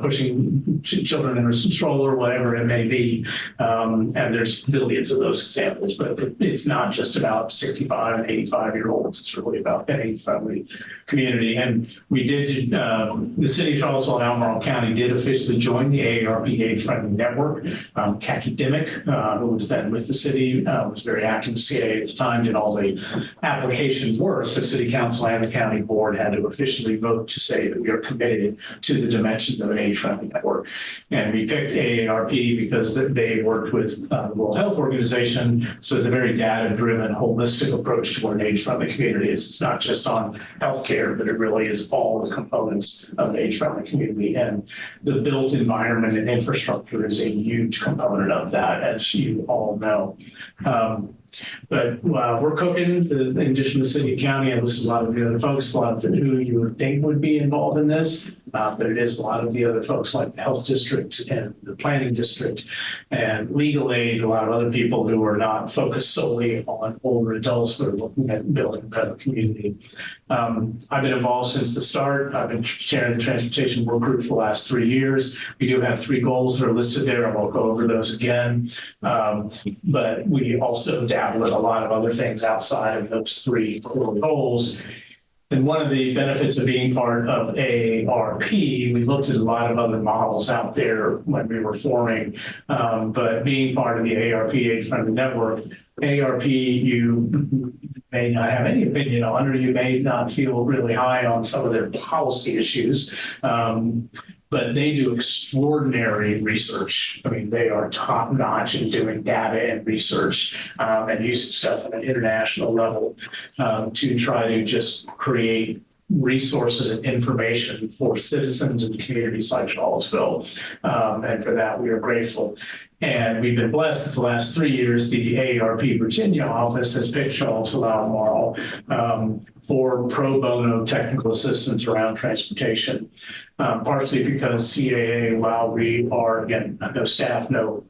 pushing children in a stroller, whatever it may be. And there's billions of those examples, but it's not just about 65 and 85-year-olds. It's really about an age-friendly community. And we did, the city of Charlottesville and Albemarle County did officially join the AARP Age-Friendly Network. Kathy Dimmick, who was then with the city, was very active with CAA at the time, did all the application work. The city council and the county board had to officially vote to say that we are committed to the dimensions of an age-friendly network. And we picked AARP because they worked with the World Health Organization. So it's a very data-driven, holistic approach to what an age-friendly community is. It's not just on healthcare, but it really is all the components of an age-friendly community. And the built environment and infrastructure is a huge component of that, as you all know. But we're cooking, in addition to city and county, and this is a lot of the other folks, a lot of who you would think would be involved in this. But it is a lot of the other folks like the health district and the planning district and legal aid, a lot of other people who are not focused solely on older adults that are looking at building a better community. I've been involved since the start. I've been chairing the transportation work group for the last 3 years. We do have 3 goals that are listed there. I won't go over those again. But we also dabble in a lot of other things outside of those 3 core goals. And one of the benefits of being part of AARP, we looked at a lot of other models out there when we were forming, but being part of the AARP Age-Friendly Network, AARP, you may not have any opinion on, or you may not feel really high on some of their policy issues. But they do extraordinary research. I mean, they are top notch in doing data and research and using stuff at an international level to try to just create resources and information for citizens and communities like Charlottesville. And for that, we are grateful. And we've been blessed that the last 3 years, the AARP Virginia office has picked Charlottesville Albemarle for pro bono technical assistance around transportation. Partially because CAA, while we are, again, no staff, no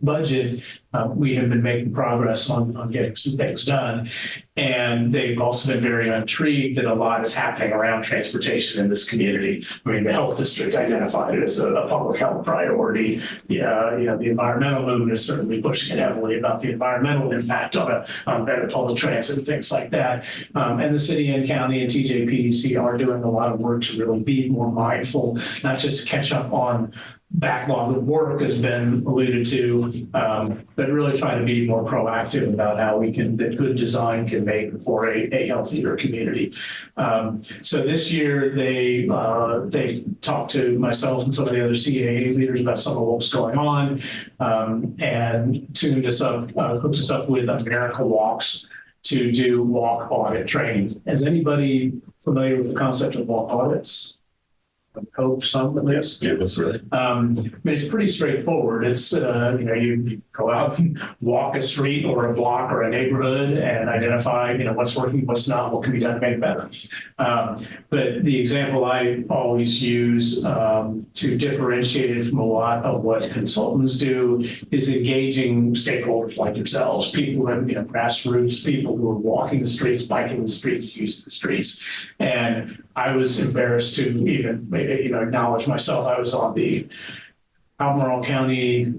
budget, we have been making progress on getting some things done. And they've also been very intrigued that a lot is happening around transportation in this community. I mean, the health district identified it as a public health priority. The environmental movement is certainly pushing it heavily about the environmental impact on better public transit and things like that. And the city and county and TJPDC are doing a lot of work to really be more mindful, not just to catch up on backlog of work has been alluded to, but really try to be more proactive about how that good design can make for a healthier community. So this year they talked to myself and some of the other CAA leaders about some of what was going on, and tuned us up, hooked us up with America Walks to do walk audit training. Is anybody familiar with the concept of walk audits? I hope some at least. Yeah, that's right. I mean, it's pretty straightforward. It's, you go out and walk a street or a block or a neighborhood and identify, what's working, what's not, what can be done to make it better. But the example I always use to differentiate it from a lot of what consultants do is engaging stakeholders like yourselves, people who have, grassroots, people who are walking the streets, biking the streets, using the streets. And I was embarrassed to even, acknowledge myself. I was on the Albemarle County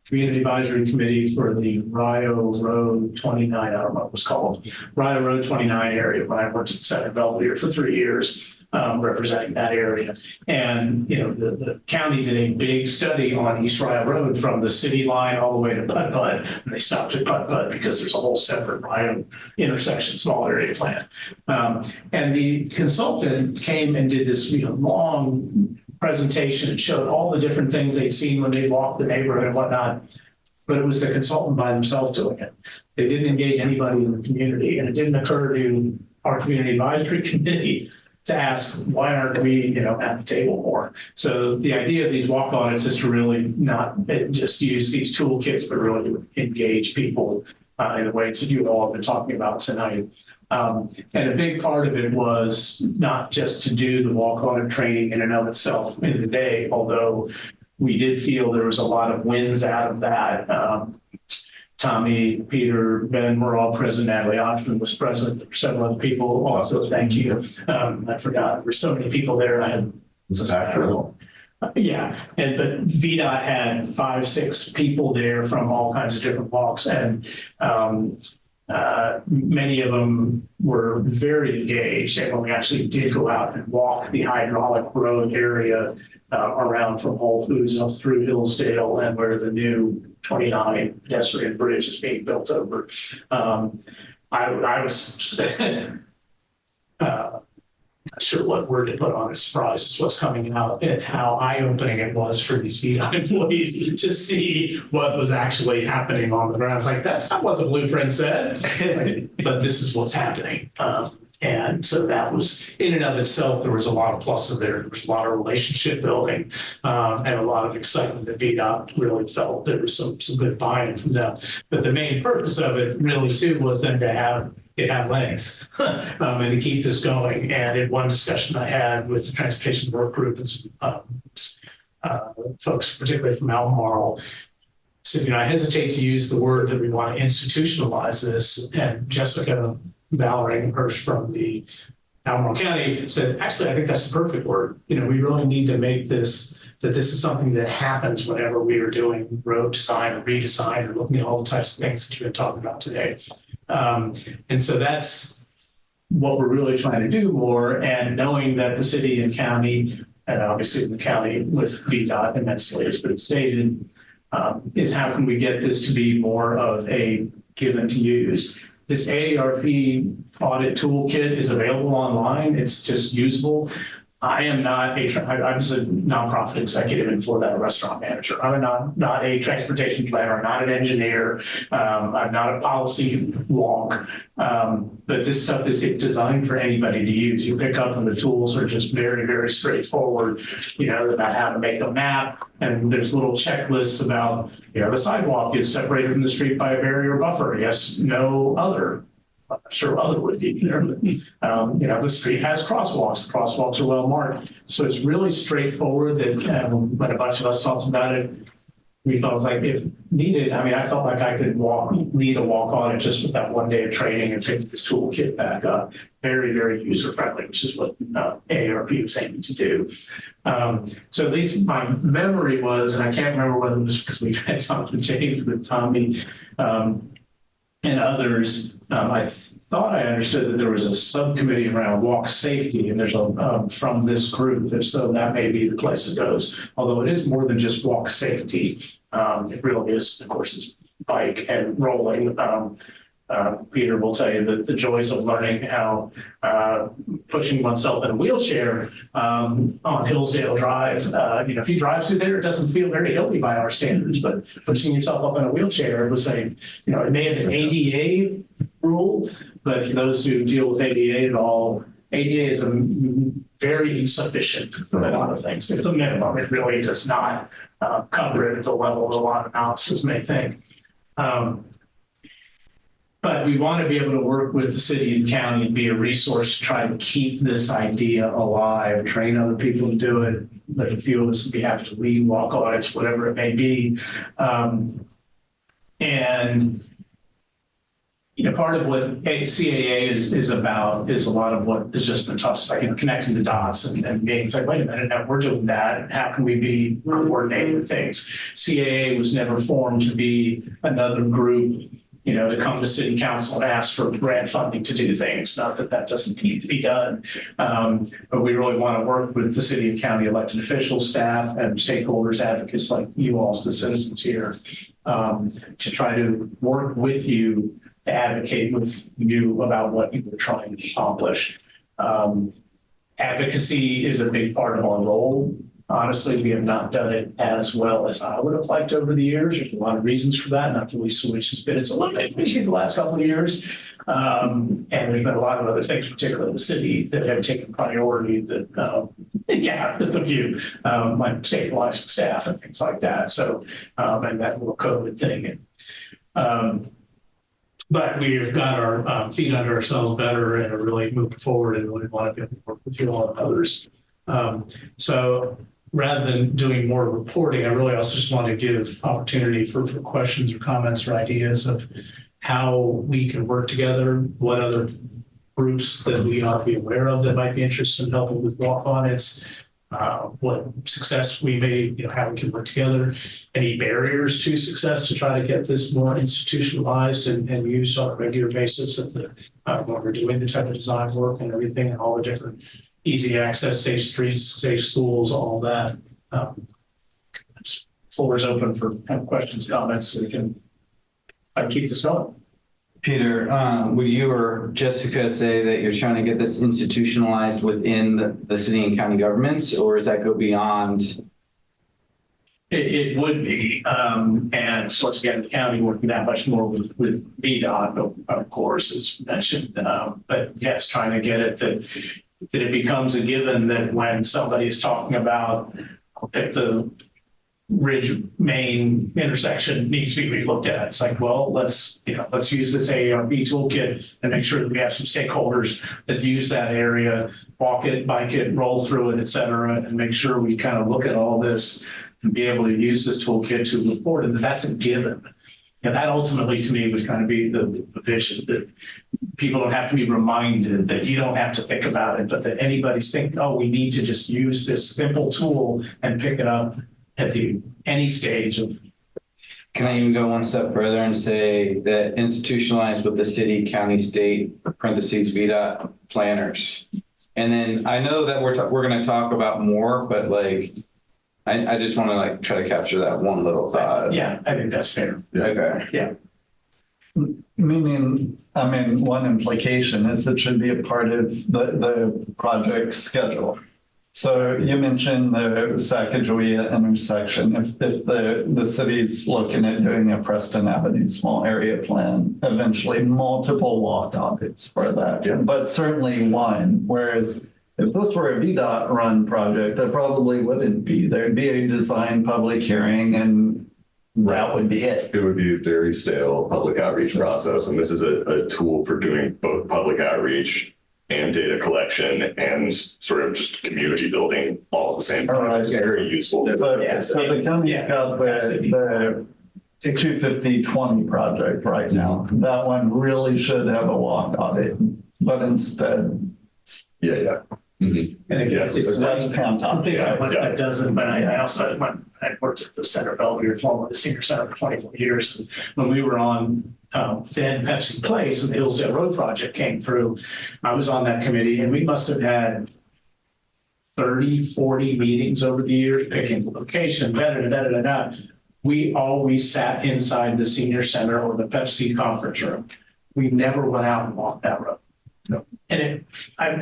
Community Advisory Committee for the Rio Road 29, I don't know what it was called, Rio Road 29 area when I worked at Senate Belvedere for 3 years, representing that area. And, the county did a big study on East Rio Road from the city line all the way to Pud Pud. And they stopped at Pud Pud because there's a whole separate Rio intersection, small area plan. And the consultant came and did this, long presentation and showed all the different things they'd seen when they walked the neighborhood and whatnot. But it was the consultant by themselves doing it. They didn't engage anybody in the community. And it didn't occur to our community advisory committee to ask, why aren't we, at the table more? So the idea of these walk audits is to really not just use these toolkits, but really to engage people in the ways that you all have been talking about tonight. And a big part of it was not just to do the walk audit training in and of itself in the day, although we did feel there was a lot of wins out of that. Tommy, Peter, Ben were all present. Natalie Oshman was present. There were several other people also. Thank you. I forgot. There were so many people there. I had yeah, but VDOT had 5, 6 people there from all kinds of different walks, and many of them were very engaged. And when we actually did go out and walk the hydraulic road area around from Whole Foods up through Hillsdale and where the new 29 pedestrian bridge is being built over, I was not sure what word to put on it. Surprise is what's coming out and how eye-opening it was for these VDOT employees to see what was actually happening on the ground. I was like, that's not what the blueprint said, but this is what's happening. And so that was, in and of itself, there was a lot of pluses there. There was a lot of relationship building and a lot of excitement that VDOT really felt. There was some good buy-in from them. But the main purpose of it really, too, was then to have legs and to keep this going. And in one discussion I had with the transportation work group and some folks, particularly from Albemarle, said, I hesitate to use the word that we want to institutionalize this. And Jessica Valerie Hirsch from the Albemarle County said, actually, I think that's the perfect word. We really need to make this, that this is something that happens whenever we are doing road design or redesign or looking at all the types of things that you've been talking about today. And so that's what we're really trying to do more, and knowing that the city and county, and obviously the county with VDOT immensely has been stated, is how can we get this to be more of a given to use. This AARP audit toolkit is available online. It's just usable. I am not I was a nonprofit executive and before that a restaurant manager. I'm not a transportation planner, not an engineer. I'm not a policy wonk. But this stuff is designed for anybody to use. You pick up and the tools are just very, very straightforward, about how to make a map. And there's little checklists about, the sidewalk is separated from the street by a barrier buffer. Yes, no other. I'm not sure other would be there, but, the street has crosswalks. The crosswalks are well marked. So it's really straightforward that when a bunch of us talked about it, we felt like if needed, I felt like I could lead a walk on it just with that one day of training and pick this toolkit back up. Very, very user friendly, which is what AARP was aiming to do. So at least my memory was, and I can't remember whether it was because we've had talked with James, with Tommy, and others, I thought I understood that there was a subcommittee around walk safety, and there's from this group. If so, that may be the place it goes. Although it is more than just walk safety. It really is, of course, it's bike and rolling. Peter will tell you that the joys of learning how pushing oneself in a wheelchair on Hillsdale Drive, if you drive through there, it doesn't feel very hilly by our standards, but pushing yourself up in a wheelchair was it may have been ADA rule, but for those who deal with ADA at all, ADA is very insufficient for a lot of things. It's a minimum. It really does not cover it at the level a lot of analysis may think. But we want to be able to work with the city and county and be a resource to try to keep this idea alive, train other people to do it, let a few of us be happy to lead walk audits, whatever it may be. Part of what CAA is about is a lot of what has just been taught, just like connecting the dots and being it's like, wait a minute, now we're doing that. How can we be coordinating with things? CAA was never formed to be another group, to come to city council and ask for grant funding to do things. Not that that doesn't need to be done, but we really want to work with the city and county elected officials, staff, and stakeholders, advocates like you all, the citizens here, to try to work with you to advocate with you about what you were trying to accomplish. Advocacy is a big part of our role. Honestly, we have not done it as well as I would have liked over the years. There's a lot of reasons for that, not the least of which has been it's a little bit crazy the last couple of years. And there's been a lot of other things, particularly in the city, that have taken priority that, just a few, like stabilizing staff and things like that. So, and that little COVID thing. But we've got our feet under ourselves better and are really moving forward and really want to work with you all and others. So rather than doing more reporting, I really also just want to give opportunity for questions or comments or ideas of how we can work together, what other groups that we ought to be aware of that might be interested in helping with walk audits, what success we may, how we can work together, any barriers to success to try to get this more institutionalized and used on a regular basis at the when we're doing the type of design work and everything and all the different easy access, safe streets, safe schools, all that. Floor is open for questions, comments, so we can keep this going. Peter, would you or Jessica say that you're trying to get this institutionalized within the city and county governments, or does that go beyond? It would be, and once again, the county working that much more with VDOT, of course, as mentioned. But yes, trying to get it that it becomes a given that when somebody is talking about, I'll pick the Ridge Main intersection needs to be looked at. It's like, well, let's use this AARP toolkit and make sure that we have some stakeholders that use that area, walk it, bike it, roll through it, et cetera, and make sure we kind of look at all this and be able to use this toolkit to report it. That's a given. And that ultimately to me would kind of be the vision that people don't have to be reminded, that you don't have to think about it, but that anybody's thinking, oh, we need to just use this simple tool and pick it up at any stage of. Can I even go one step further and say that institutionalized with the city, county, state, parentheses, VDOT planners? And then I know that we're going to talk about more, but I just want to try to capture that one little thought. Yeah, I think that's fair. Okay. Yeah. Meaning, one implication is it should be a part of the project schedule. So you mentioned the Sacagawea intersection. If the city's looking at doing a Preston Avenue small area plan, eventually multiple walk dockets for that, but certainly one. Whereas if this were a VDOT run project, there probably wouldn't be. There'd be a design public hearing and that would be it. It would be a very stale public outreach process. And this is a tool for doing both public outreach and data collection and sort of just community building all at the same time. It's very useful. So the county's got the 250-20 project right now. That one really should have a walk on it, but instead. Yeah. Mm-hmm. And again, it's less I'm thinking what that doesn't, but I also I worked at the Center of Bellevue, formerly the Senior Center for 24 years. And when we were on then Pepsi Place and the Hillsdale Road project came through, I was on that committee and we must have had 30, 40 meetings over the years, picking the location, We always sat inside the senior center or the Pepsi conference room. We never went out and walked that road. No. And I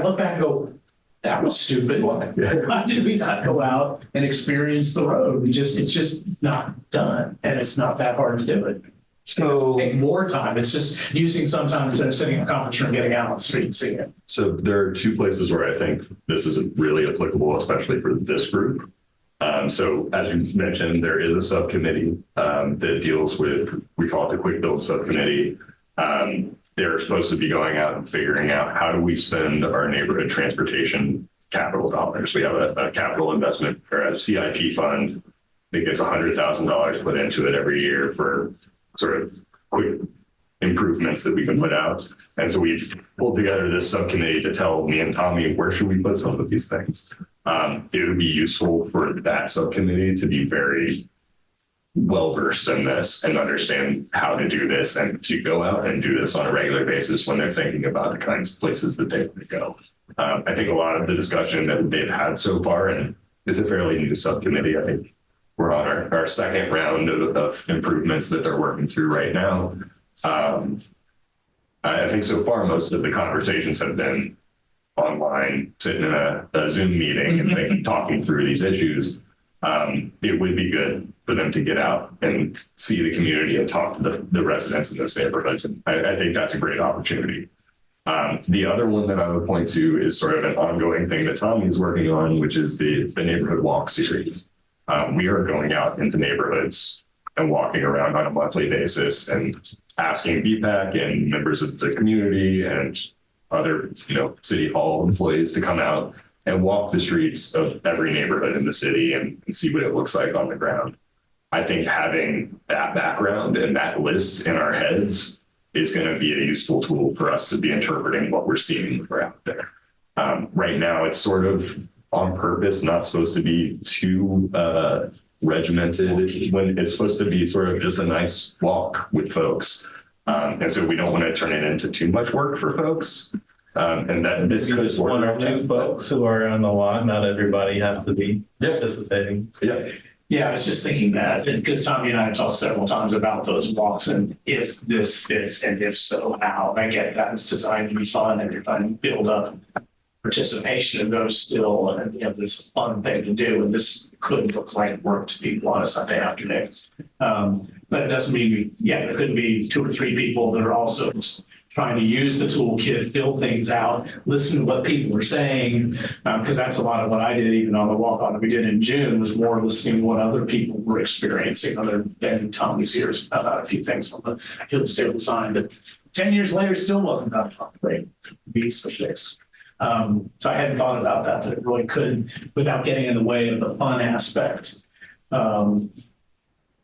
look back and go, that was stupid. Why did we not go out and experience the road? It's just not done. And it's not that hard to do it. So it doesn't take more time. It's just using some time instead of sitting in a conference room, getting out on the street and seeing it. So there are two places where I think this is really applicable, especially for this group. So as you mentioned, there is a subcommittee that deals with, we call it the Quick Build Subcommittee. They're supposed to be going out and figuring out how do we spend our neighborhood transportation capital dollars. We have a capital investment or a CIP fund that gets $100,000 put into it every year for sort of quick improvements that we can put out. And so we've pulled together this subcommittee to tell me and Tommy, where should we put some of these things? It would be useful for that subcommittee to be very well-versed in this and understand how to do this and to go out and do this on a regular basis when they're thinking about the kinds of places that they want to go. I think a lot of the discussion that they've had so far, and it's a fairly new subcommittee, I think we're on our second round of improvements that they're working through right now. I think so far, most of the conversations have been online, sitting in a Zoom meeting and they keep talking through these issues. It would be good for them to get out and see the community and talk to the residents in those neighborhoods. And I think that's a great opportunity. The other one that I would point to is sort of an ongoing thing that Tommy is working on, which is the neighborhood walk series. We are going out into neighborhoods and walking around on a monthly basis and asking BPAC and members of the community and other, city hall employees to come out and walk the streets of every neighborhood in the city and see what it looks like on the ground. I think having that background and that list in our heads is going to be a useful tool for us to be interpreting what we're seeing when we're out there. Right now, it's sort of on purpose, not supposed to be too regimented when it's supposed to be sort of just a nice walk with folks. And so we don't want to turn it into too much work for folks. And that this is one or two folks who are on the walk. Not everybody has to be participating. Yeah, I was just thinking that because Tommy and I have talked several times about those walks and if this fits and if so, how. I get that it's designed to be fun and you're trying to build up participation in those still. And it's a fun thing to do. And this could look like work to people on a Sunday afternoon. But it doesn't mean there couldn't be 2 or 3 people that are also trying to use the toolkit, fill things out, listen to what people are saying, because that's a lot of what I did even on the walk-on that we did in June was more listening to what other people were experiencing other than Tommy's ears about a few things on the Hillsdale design that 10 years later still wasn't that great piece of this. So I hadn't thought about that it really could, without getting in the way of the fun aspect.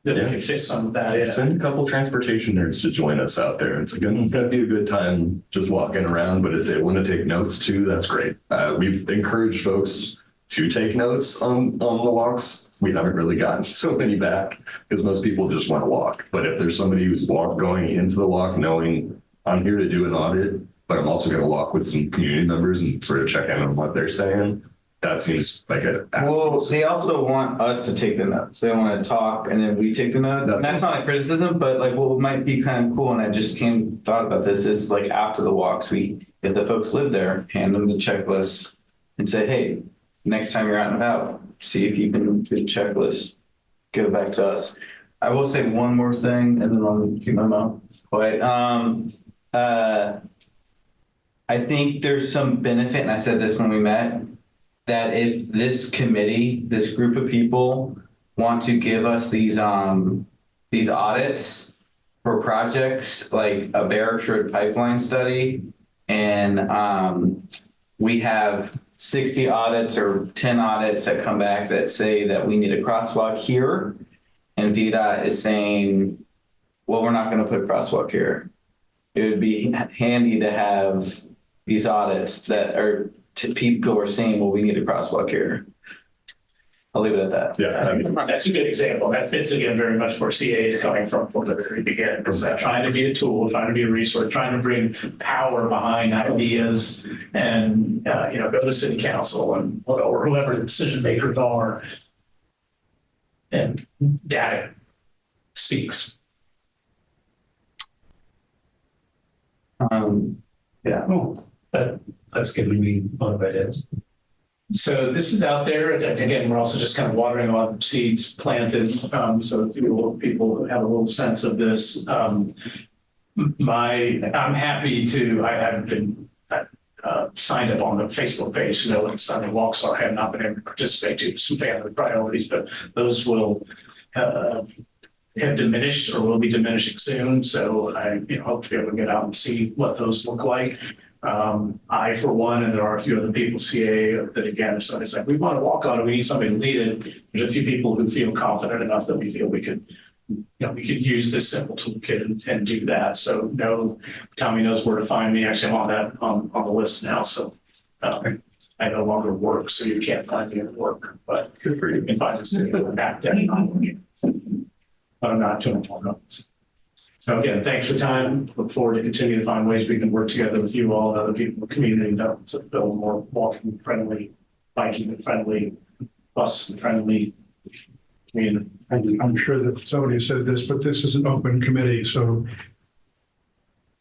That we can fit some of that in. Send a couple transportation nerds to join us out there. It's going to be a good time just walking around, but if they want to take notes too, that's great. We've encouraged folks to take notes on the walks. We haven't really gotten so many back because most people just want to walk. But if there's somebody who's going into the walk knowing I'm here to do an audit, but I'm also going to walk with some community members and sort of check in on what they're saying, that seems like well, they also want us to take the notes. They want to talk and then we take the notes. That's not a criticism, but like what might be kind of cool, and I just thought about this, is like after the walks, if the folks live there, hand them the checklist and say, hey, next time you're out and about, see if you can do a checklist, give it back to us. I will say one more thing, and then I'll keep my mouth quiet. I think there's some benefit, and I said this when we met, that if this committee, this group of people want to give us these audits for projects like a Barracks Road pipeline study, and we have 60 audits or 10 audits that come back that say that we need a crosswalk here, and VDOT is saying, well, we're not going to put a crosswalk here. It would be handy to have these audits that are people are saying, well, we need a crosswalk here. I'll leave it at that. Yeah, I mean, That's a good example. That fits again very much where CA is coming from the very beginning. It's trying to be a tool, trying to be a resource, trying to bring power behind ideas and, go to city council and or whoever the decision makers are. And data speaks. Yeah. Oh, that's giving me a lot of ideas. So this is out there. And again, we're also just kind of watering on seeds planted. So people have a little sense of this. I'm happy to, I've been signed up on the Facebook page to know what Sunday walks are. I have not been able to participate due to some family priorities, but those will have diminished or will be diminishing soon. So I hope to be able to get out and see what those look like. I, for one, and there are a few other people, CA, that again, if somebody's like, we want to walk on it, we need somebody to lead it. There's a few people who feel confident enough that we feel we could use this simple toolkit and do that. So Tommy knows where to find me. Actually, I'm on the list now. So I no longer work, so you can't find me at work, but good for you. you can find me sitting back there. But I'm not doing all notes. So again, thanks for the time. Look forward to continue to find ways we can work together with you all and other people in the community to build a more walking friendly, biking friendly, bus friendly community. I'm sure that somebody said this, but this is an open committee, so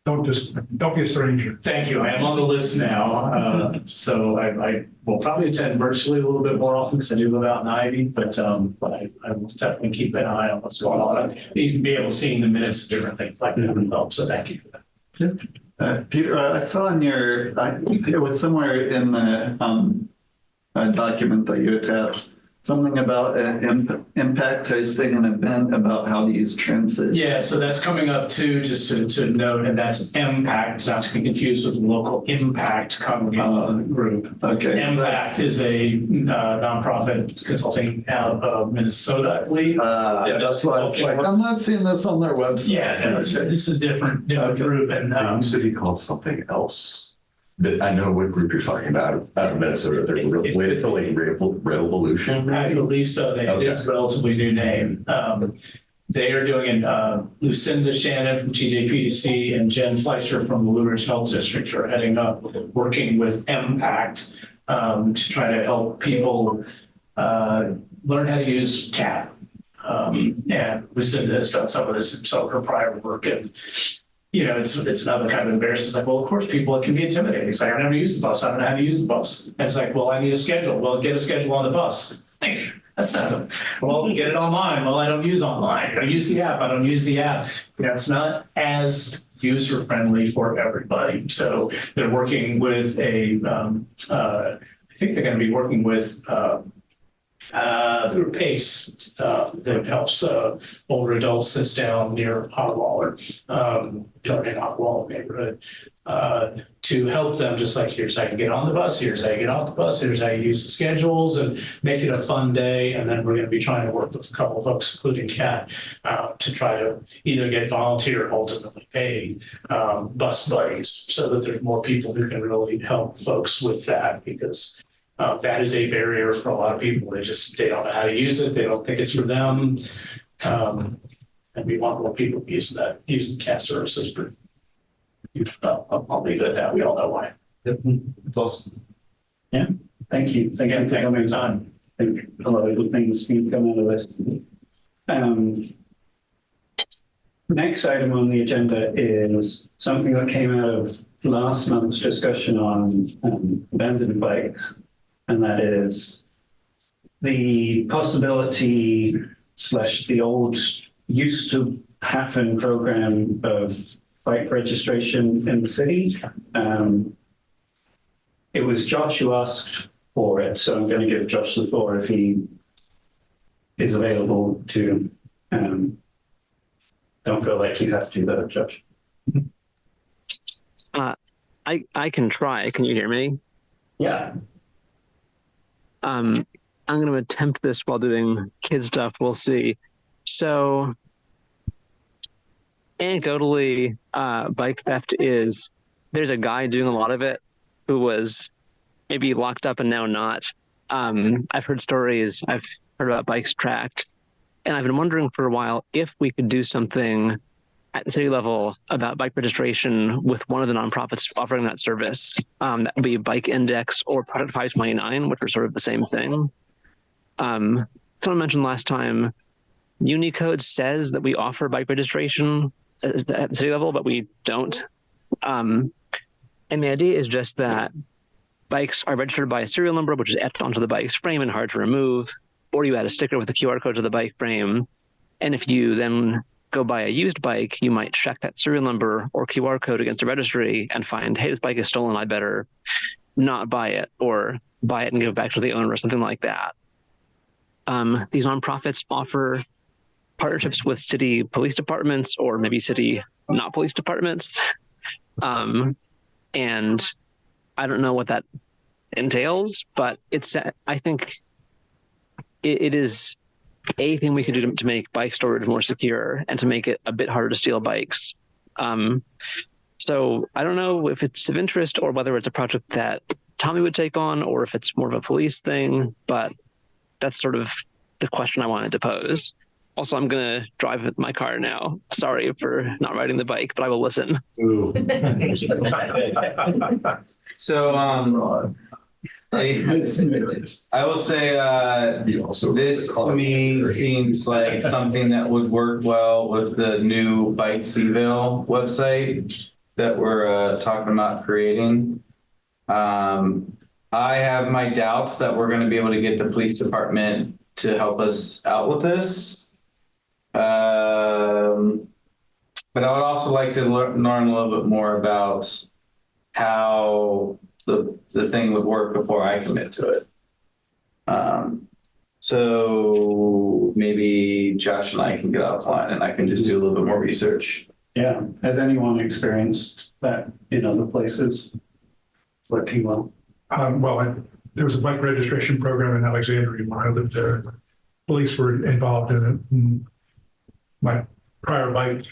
don't be a stranger. Thank you. I am on the list now. So I will probably attend virtually a little bit more often because I do live out in Ivy, but I will definitely keep an eye on what's going on. You can be able to see the minutes of different things like that. So thank you for that. Peter, I saw in it was somewhere in the document that you attached, something about impact hosting an event about how to use transit. Yeah, so that's coming up too, just to note, and that's Impact, not to be confused with the local Impact congregation group. Okay. Impact is a nonprofit consulting out of Minnesota, I believe. That's why it's like, I'm not seeing this on their website. Yeah, no, so this is a different group, and It used to be called something else. But I know what group you're talking about out of Minnesota. They're related to like Revolution. I believe so. It is a relatively new name. They are doing it. Lucinda Shannon from TJPDC and Jen Fleischer from the Blue Ridge Health District are heading up, working with Impact to try to help people learn how to use CAT. And Lucinda has done some of this in some of her prior work, and it's another kind of embarrassing. It's like, well, of course, it can be intimidating. It's like, I never used the bus. I don't know how to use the bus. And it's like, well, I need a schedule. Well, get a schedule on the bus. That's not, well, get it online. Well, I don't use online. I use the app. I don't use the app. It's not as user friendly for everybody. So they're working with I think they're going to be working with through PACE that helps older adults that's down near Hogwaller, in Hogwaller neighborhood, to help them, just like, here's how you get on the bus, here's how you get off the bus, here's how you use the schedules, and make it a fun day. And then we're going to be trying to work with a couple of folks, including Kat, to try to either get volunteer or ultimately paid bus buddies, so that there's more people who can really help folks with that, because that is a barrier for a lot of people. They don't know how to use it. They don't think it's for them. And we want more people using CAT services. But I'll leave it at that. We all know why. It's awesome. Yeah, thank you. Again, thank you for your time. I think a lot of good things can come out of this. Next item on the agenda is something that came out of last month's discussion on abandoned bikes. and that is the possibility / the old used to happen program of bike registration in the city. It was Josh who asked for it, so I'm going to give Josh the floor if he is available to. Don't feel like you have to, though, Josh. I can try. Can you hear me? Yeah. I'm going to attempt this while doing kid stuff. We'll see. So, anecdotally, bike theft is, there's a guy doing a lot of it who was maybe locked up and now not. I've heard stories. I've heard about bikes tracked. And I've been wondering for a while if we could do something at the city level about bike registration with one of the nonprofits offering that service. That would be Bike Index or Project 529, which are sort of the same thing. Someone mentioned last time, Unicode says that we offer bike registration at the city level, but we don't. And the idea is just that bikes are registered by a serial number, which is etched onto the bike's frame and hard to remove, or you add a sticker with a QR code to the bike frame. And if you then go buy a used bike, you might check that serial number or QR code against the registry and find, hey, this bike is stolen, I better not buy it, or buy it and give it back to the owner or something like that. These nonprofits offer partnerships with city police departments or maybe city not police departments. And I don't know what that entails, but it's, I think it is a thing we can do to make bike storage more secure and to make it a bit harder to steal bikes. So I don't know if it's of interest or whether it's a project that Tommy would take on or if it's more of a police thing, but that's sort of the question I wanted to pose. Also, I'm going to drive my car now. Sorry for not riding the bike, but I will listen. So, I will say, this to me seems like something that would work well with the new Bike Seville website that we're talking about creating. I have my doubts that we're going to be able to get the police department to help us out with this. But I would also like to learn a little bit more about how the thing would work before I commit to it. So maybe Josh and I can get offline and I can just do a little bit more research. Yeah. Has anyone experienced that in other places? Working well? There was a bike registration program in Alexandria when I lived there. Police were involved in it. And my prior bike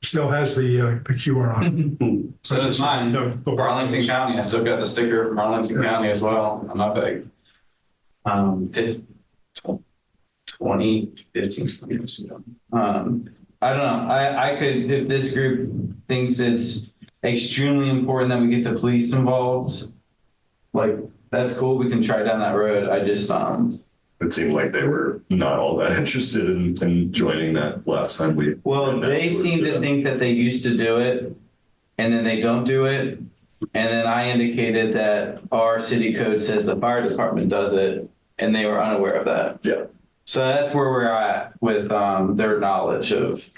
still has the QR on it. So does mine. No, Arlington County. I still got the sticker from Arlington County as well on my bike. 2015 years ago. I don't know. I could, if this group thinks it's extremely important that we get the police involved, like that's cool. We can try down that road. I just It seemed like they were not all that interested in joining that last time we. Well, they seem to think that they used to do it and then they don't do it. And then I indicated that our city code says the fire department does it and they were unaware of that. Yeah. So that's where we're at with their knowledge of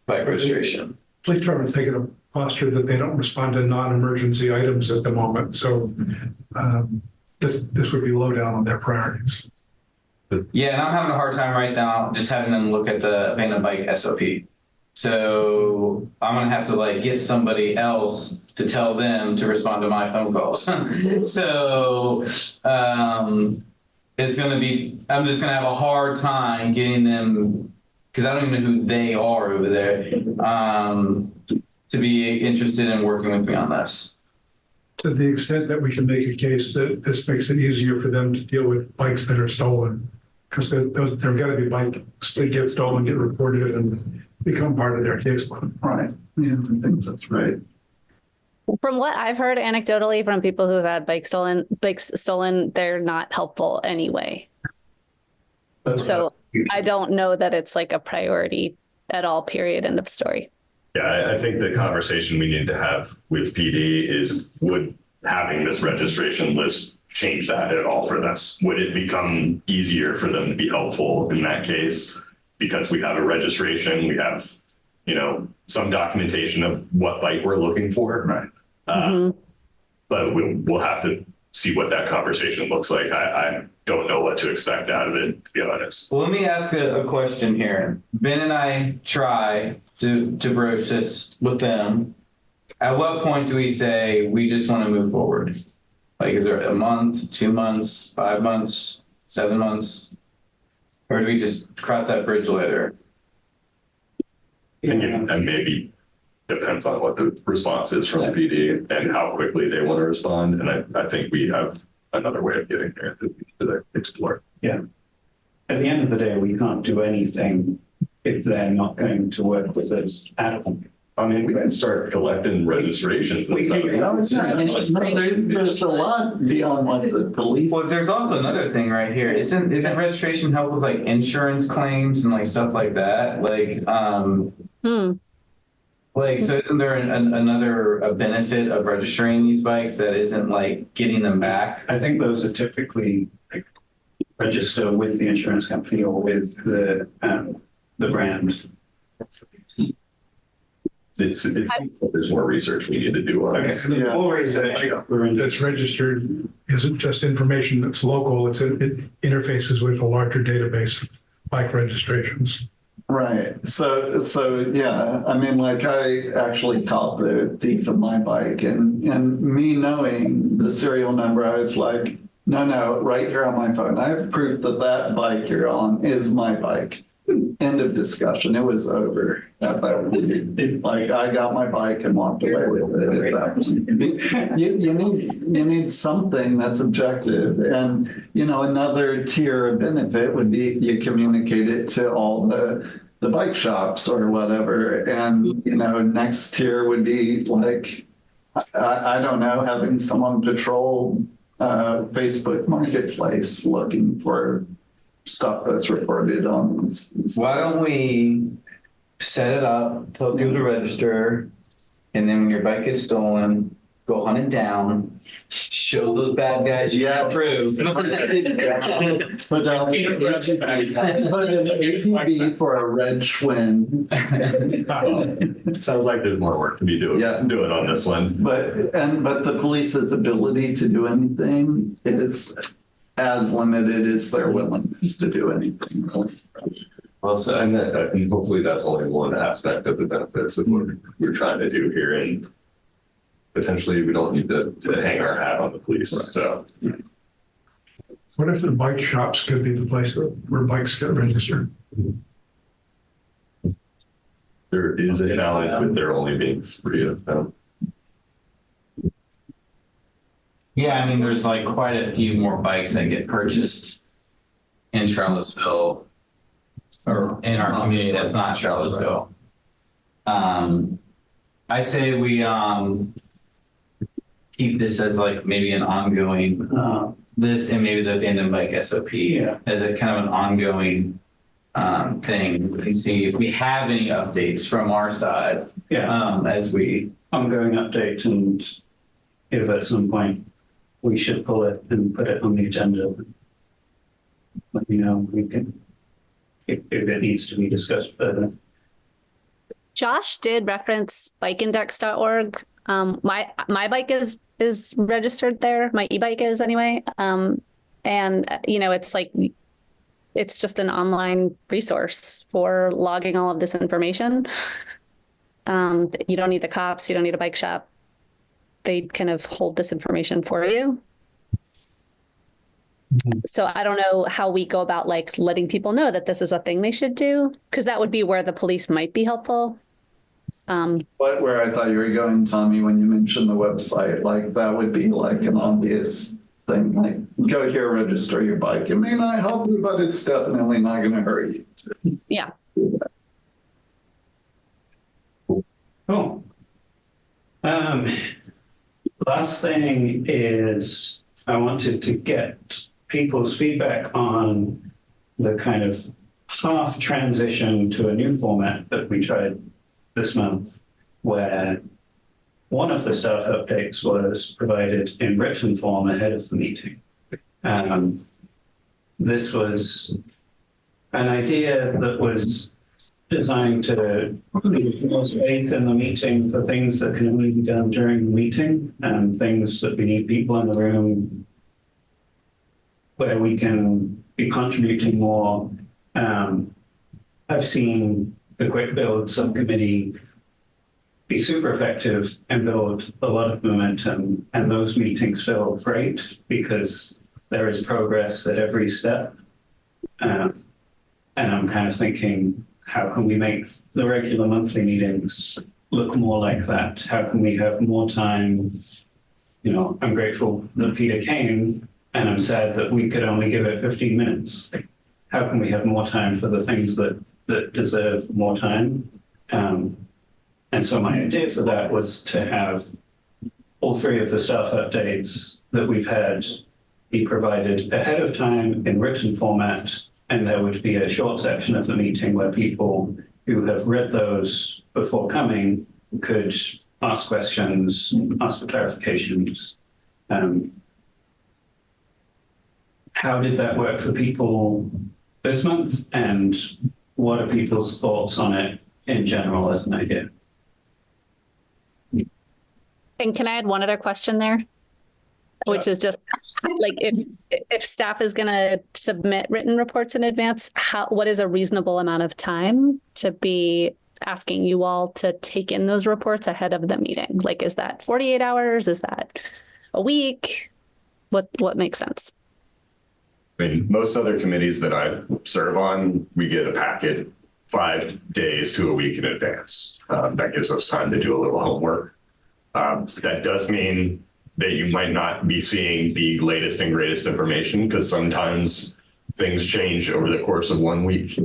bike registration. Police department's taking a posture that they don't respond to non-emergency items at the moment. So this would be low down on their priorities. Yeah, and I'm having a hard time right now just having them look at the abandoned bike SOP. So I'm gonna have to like get somebody else to tell them to respond to my phone calls. So it's gonna be, I'm just gonna have a hard time getting them, because I don't even know who they are over there, to be interested in working with me on this. To the extent that we can make a case that this makes it easier for them to deal with bikes that are stolen, because there are going to be bikes that get stolen, get reported, and become part of their caseload. Right. Yeah, I think that's right. From what I've heard anecdotally from people who've had bikes stolen, they're not helpful anyway. So I don't know that it's like a priority at all, period, end of story. Yeah, I think the conversation we need to have with PD is would having this registration list change that at all for them? Would it become easier for them to be helpful in that case? Because we have a registration, we have, some documentation of what bike we're looking for. Right. But we'll have to see what that conversation looks like. I don't know what to expect out of it, to be honest. Well, let me ask a question here. Ben and I try to broach this with them. At what point do we say we just want to move forward? Like, is there a month, 2 months, 5 months, 7 months? Or do we just cross that bridge later? And maybe depends on what the response is from the PD and how quickly they want to respond. And I think we have another way of getting there that we should explore. Yeah. At the end of the day, we can't do anything if they're not going to work with us at all. I mean, we can start collecting registrations and stuff. There's a lot beyond what the police. Well, there's also another thing right here. Isn't registration help with like insurance claims and like stuff like that? Like, so isn't there another benefit of registering these bikes that isn't like getting them back? I think those are typically like, register with the insurance company or with the brand. There's more research we need to do on this. Okay, more research. That's registered isn't just information that's local, it interfaces with a larger database of bike registrations. Right. So yeah, I mean, like I actually caught the thief of my bike and me knowing the serial number, I was like, no, right here on my phone. I have proof that bike you're on is my bike. End of discussion. It was over. Like I got my bike and walked away with it. You need something that's objective, and another tier of benefit would be you communicate it to all the bike shops or whatever, and next tier would be like I don't know, having someone patrol Facebook Marketplace looking for stuff that's reported on. Why don't we set it up, tell people to register, and then when your bike gets stolen, go hunt it down, show those bad guys you have proof. Put an APB for a red Schwinn. Sounds like there's more work to be doing on this one. But the police's ability to do anything is as limited as their willingness to do anything. Well, so, and hopefully that's only one aspect of the benefits of what we're trying to do here. And potentially we don't need to hang our hat on the police. Right. So what if the bike shops could be the place where bikes get registered? There is a challenge with there only being 3 of them. Yeah, I mean, there's like quite a few more bikes that get purchased in Charlottesville or in our community that's not Charlottesville. I say we keep this as like maybe an ongoing, this and maybe the abandoned bike SOP as a kind of an ongoing thing and see if we have any updates from our side as we. Ongoing update, and if at some point we should pull it and put it on the agenda, let me know. We can, if it needs to be discussed further. Josh did reference bikeindex.org. My bike is registered there. My e-bike is anyway. And it's just an online resource for logging all of this information. You don't need the cops. You don't need a bike shop. They kind of hold this information for you. So I don't know how we go about like letting people know that this is a thing they should do, because that would be where the police might be helpful. Where I thought you were going, Tommy, when you mentioned the website, like that would be like an obvious thing, like go here, register your bike. It may not help you, but it's definitely not going to hurt you. Yeah. Cool. Last thing is I wanted to get people's feedback on the kind of half transition to a new format that we tried this month, where one of the staff updates was provided in written form ahead of the meeting. This was an idea that was designed to leave more space in the meeting for things that can only be done during the meeting and things that we need people in the room where we can be contributing more. I've seen the Quick Build subcommittee be super effective and build a lot of momentum, and those meetings feel great because there is progress at every step. And I'm kind of thinking, how can we make the regular monthly meetings look more like that? How can we have more time? You know, I'm grateful that Peter came, and I'm sad that we could only give it 15 minutes. How can we have more time for the things that deserve more time? And so my idea for that was to have all three of the staff updates that we've had be provided ahead of time in written format, and there would be a short section of the meeting where people who have read those before coming could ask questions, ask for clarifications. How did that work for people this month, and what are people's thoughts on it in general as an idea? And can I add one other question there? Which is just like, if staff is going to submit written reports in advance, what is a reasonable amount of time to be asking you all to take in those reports ahead of the meeting? Like, is that 48 hours? Is that a week? What makes sense? I mean, most other committees that I serve on, we get a packet 5 days to a week in advance. That gives us time to do a little homework. That does mean that you might not be seeing the latest and greatest information because sometimes things change over the course of 1 week.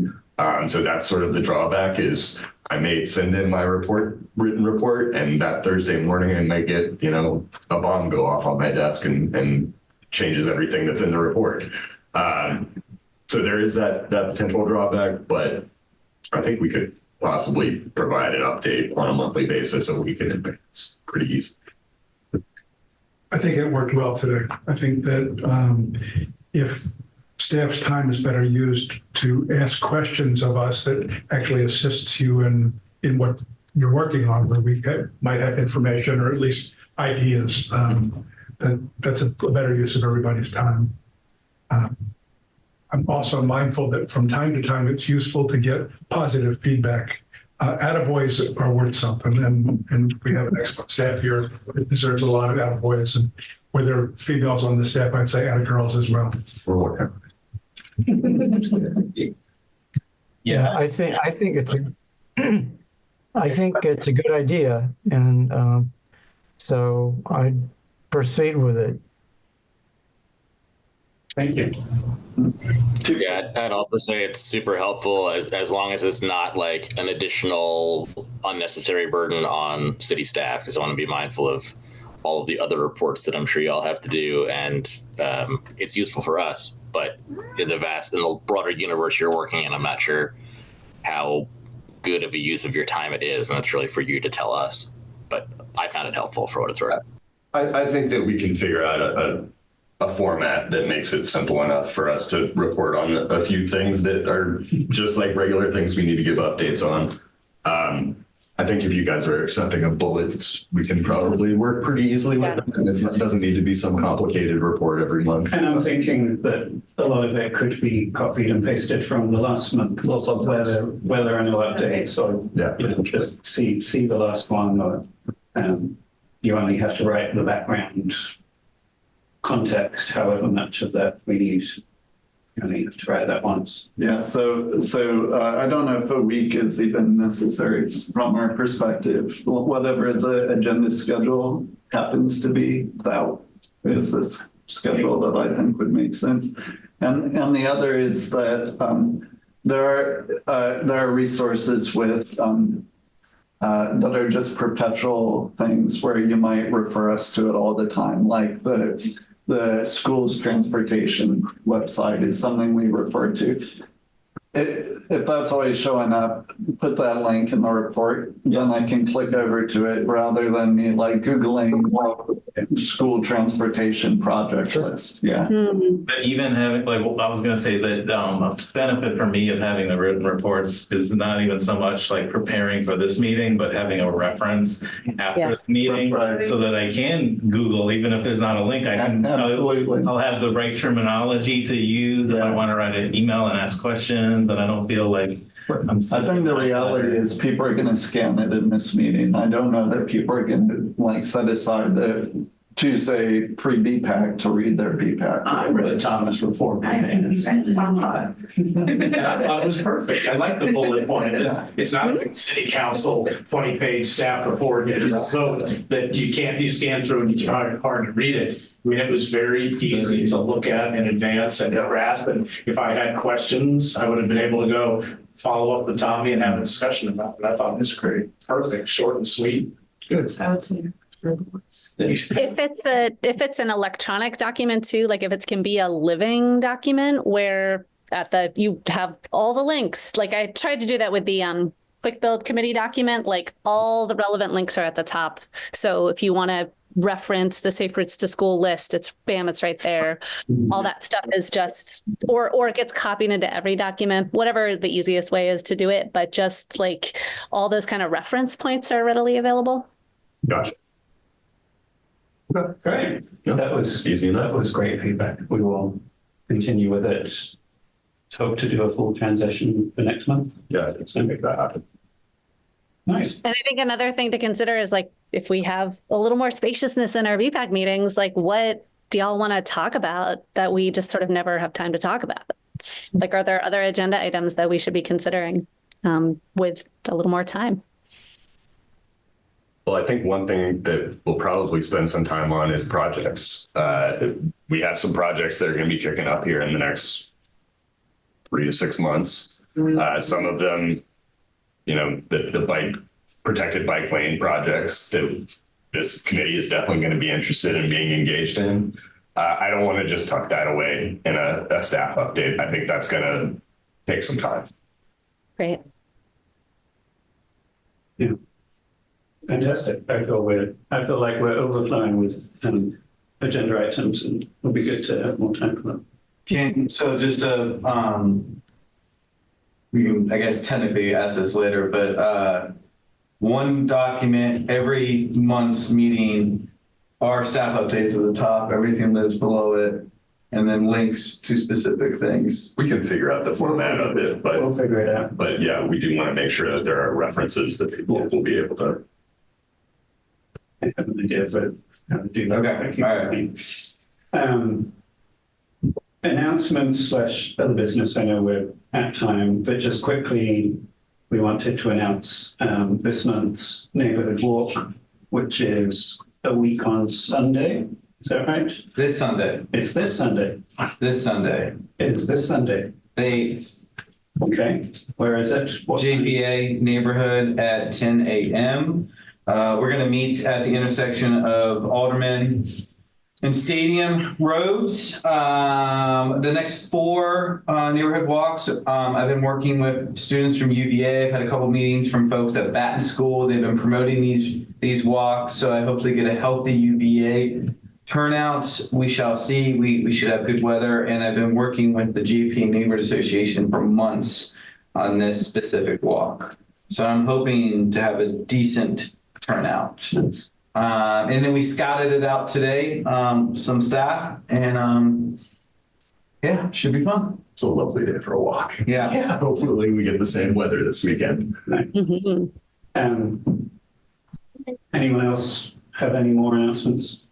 So that's sort of the drawback is I may send in my written report, and that Thursday morning I might get, you know, a bomb go off on my desk and changes everything that's in the report. So there is that potential drawback, but I think we could possibly provide an update on a monthly basis a week in advance pretty easy. I think it worked well today. I think that if staff's time is better used to ask questions of us that actually assists you in what you're working on, where we might have information or at least ideas, that's a better use of everybody's time. I'm also mindful that from time to time, it's useful to get positive feedback. Attaboys are worth something, and we have an excellent staff here that deserves a lot of attaboys. And where there are females on the staff, I'd say attagirls as well. Or whatever. Yeah, I think it's a good idea, and so I'd proceed with it. Thank you. Yeah, I'd also say it's super helpful as long as it's not like an additional unnecessary burden on city staff, because I want to be mindful of all of the other reports that I'm sure y'all have to do, and it's useful for us. But in the broader universe you're working in, I'm not sure how good of a use of your time it is, and it's really for you to tell us. But I found it helpful for what it's worth. I think that we can figure out a format that makes it simple enough for us to report on a few things that are just like regular things we need to give updates on. I think if you guys are accepting of bullets, we can probably work pretty easily with it. And it doesn't need to be some complicated report every month. And I'm thinking that a lot of it could be copied and pasted from the last month, Well, sometimes. where there are no updates. So Yeah. you know, just see the last one, or you only have to write the background context, however much of that we need. You only have to write that once. Yeah, so I don't know if a week is even necessary from our perspective. Whatever the agenda schedule happens to be, that is the schedule that I think would make sense. And the other is that there are resources with that are just perpetual things where you might refer us to it all the time, like the school's transportation website is something we refer to If that's always showing up, put that link in the report, then I can click over to it rather than me like Googling school transportation project list. Yeah. But even having, like, I was gonna say that a benefit for me of having the written reports is not even so much like preparing for this meeting, but having a reference after Yes. the meeting, Right. so that I can Google, even if there's not a link, Absolutely. I'll have the right terminology to use if I want to write an email and ask questions, and I don't feel like I'm. I think the reality is people are going to scan it in this meeting. I don't know that people are going to like set aside the Tuesday pre-BPAC to read their BPAC. I read Thomas' report. And I thought it was perfect. I like the bullet point. It's not like city council 20-page staff report. It's so that you scan through and it's hard to read it. I mean, it was very easy to look at in advance and grasp. And if I had questions, I would have been able to go follow up with Tommy and have a discussion about it. I thought it was great. Perfect, short and sweet. Good. I would say. If it's an electronic document too, like if it can be a living document where you have all the links. Like I tried to do that with the quick build committee document, like all the relevant links are at the top. So if you want to reference the Safe Routes to School list, it's right there. All that stuff is just, or it gets copied into every document, whatever the easiest way is to do it. But just like all those kind of reference points are readily available. Gotcha. Great. That was Easy enough. That was great feedback. We will continue with it. Hope to do a full transition for next month. Yeah, I think so. Make that happen. Nice. And I think another thing to consider is like, if we have a little more spaciousness in our VPAC meetings, like what do y'all want to talk about that we just sort of never have time to talk about? Like, are there other agenda items that we should be considering with a little more time? Well, I think one thing that we'll probably spend some time on is projects. We have some projects that are going to be kicking up here in the next 3 to 6 months. Some of them, the protected bike lane projects that this committee is definitely going to be interested in being engaged in. I don't want to just tuck that away in a staff update. I think that's going to take some time. Great. Yeah. Fantastic. I feel like we're overflowing with agenda items, and it'll be good to have more time for them. So just to, we can, I guess, technically ask this later, but one document every month's meeting, our staff updates at the top, everything that's below it, and then links to specific things. We can figure out the format of it, but We'll figure it out. But yeah, we do want to make sure that there are references that people will be able to. I have an idea for how to do that. Okay, all right. Announcements / other business. I know we're at time, but just quickly, we wanted to announce this month's neighborhood walk, which is a week on Sunday. Is that right? This Sunday. It's this Sunday. It's this Sunday. It is this Sunday. The 8th. Okay. Where is it? What time? JPA neighborhood at 10 a.m. We're going to meet at the intersection of Alderman and Stadium Roads. The next 4 neighborhood walks, I've been working with students from UVA. I've had a couple meetings from folks at Baton School. They've been promoting these walks, so I hopefully get a healthy UVA turnout. We shall see. We should have good weather, and I've been working with the GPA Neighborhood Association for months on this specific walk. So I'm hoping to have a decent turnout. And then we scouted it out today, some staff, and yeah, should be fun. It's a lovely day for a walk. Yeah. Hopefully we get the same weather this weekend. Anyone else have any more announcements?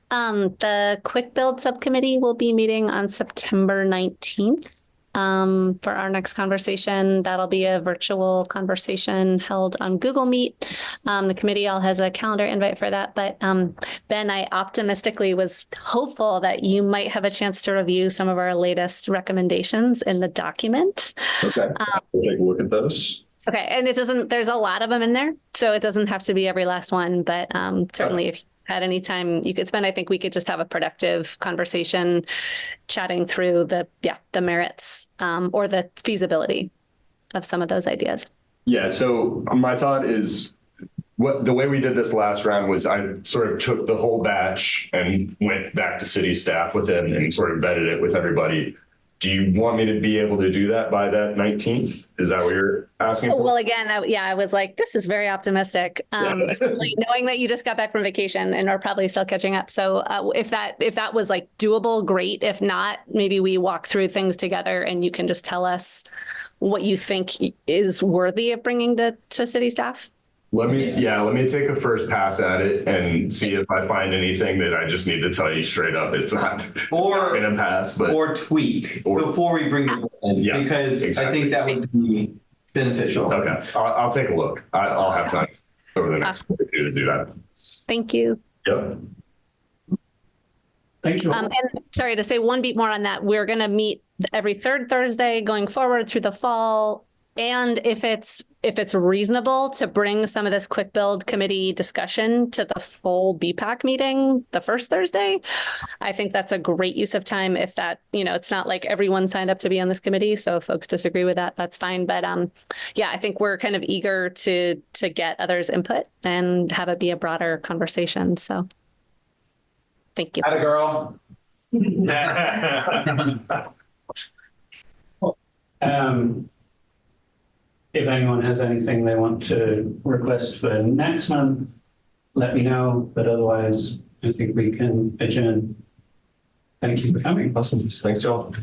The Quick Build Subcommittee will be meeting on September 19th. For our next conversation. That'll be a virtual conversation held on Google Meet. The committee all has a calendar invite for that. But Ben, I optimistically was hopeful that you might have a chance to review some of our latest recommendations in the document. Okay, we'll take a look at those. Okay, and there's a lot of them in there, so it doesn't have to be every last one, but certainly if you had any time you could spend, I think we could just have a productive conversation chatting through the merits or the feasibility of some of those ideas. Yeah, so my thought is the way we did this last round was I sort of took the whole batch and went back to city staff with it and sort of vetted it with everybody. Do you want me to be able to do that by that 19th? Is that what you're asking for? Well, again, I was like, this is very optimistic. Certainly knowing that you just got back from vacation and are probably still catching up. So if that was like doable, great. If not, maybe we walk through things together and you can just tell us what you think is worthy of bringing to city staff. Let me take a first pass at it and see if I find anything that I just need to tell you straight up. It's not going to pass, but or tweak before we bring it in, because exactly. I think that would be beneficial. Okay, I'll take a look. I'll have time over the next week or two to do that. Thank you. Yep. Thank you. And sorry to say one beat more on that. We're going to meet every third Thursday going forward through the fall. And if it's reasonable to bring some of this quick build committee discussion to the full BPAC meeting the first Thursday, I think that's a great use of time. If that, it's not like everyone signed up to be on this committee. So if folks disagree with that, that's fine. But I think we're kind of eager to get others' input and have it be a broader conversation. So thank you. Atta girl. If anyone has anything they want to request for next month, let me know. But otherwise, I think we can adjourn. Thank you for coming. Awesome. Thanks, y'all.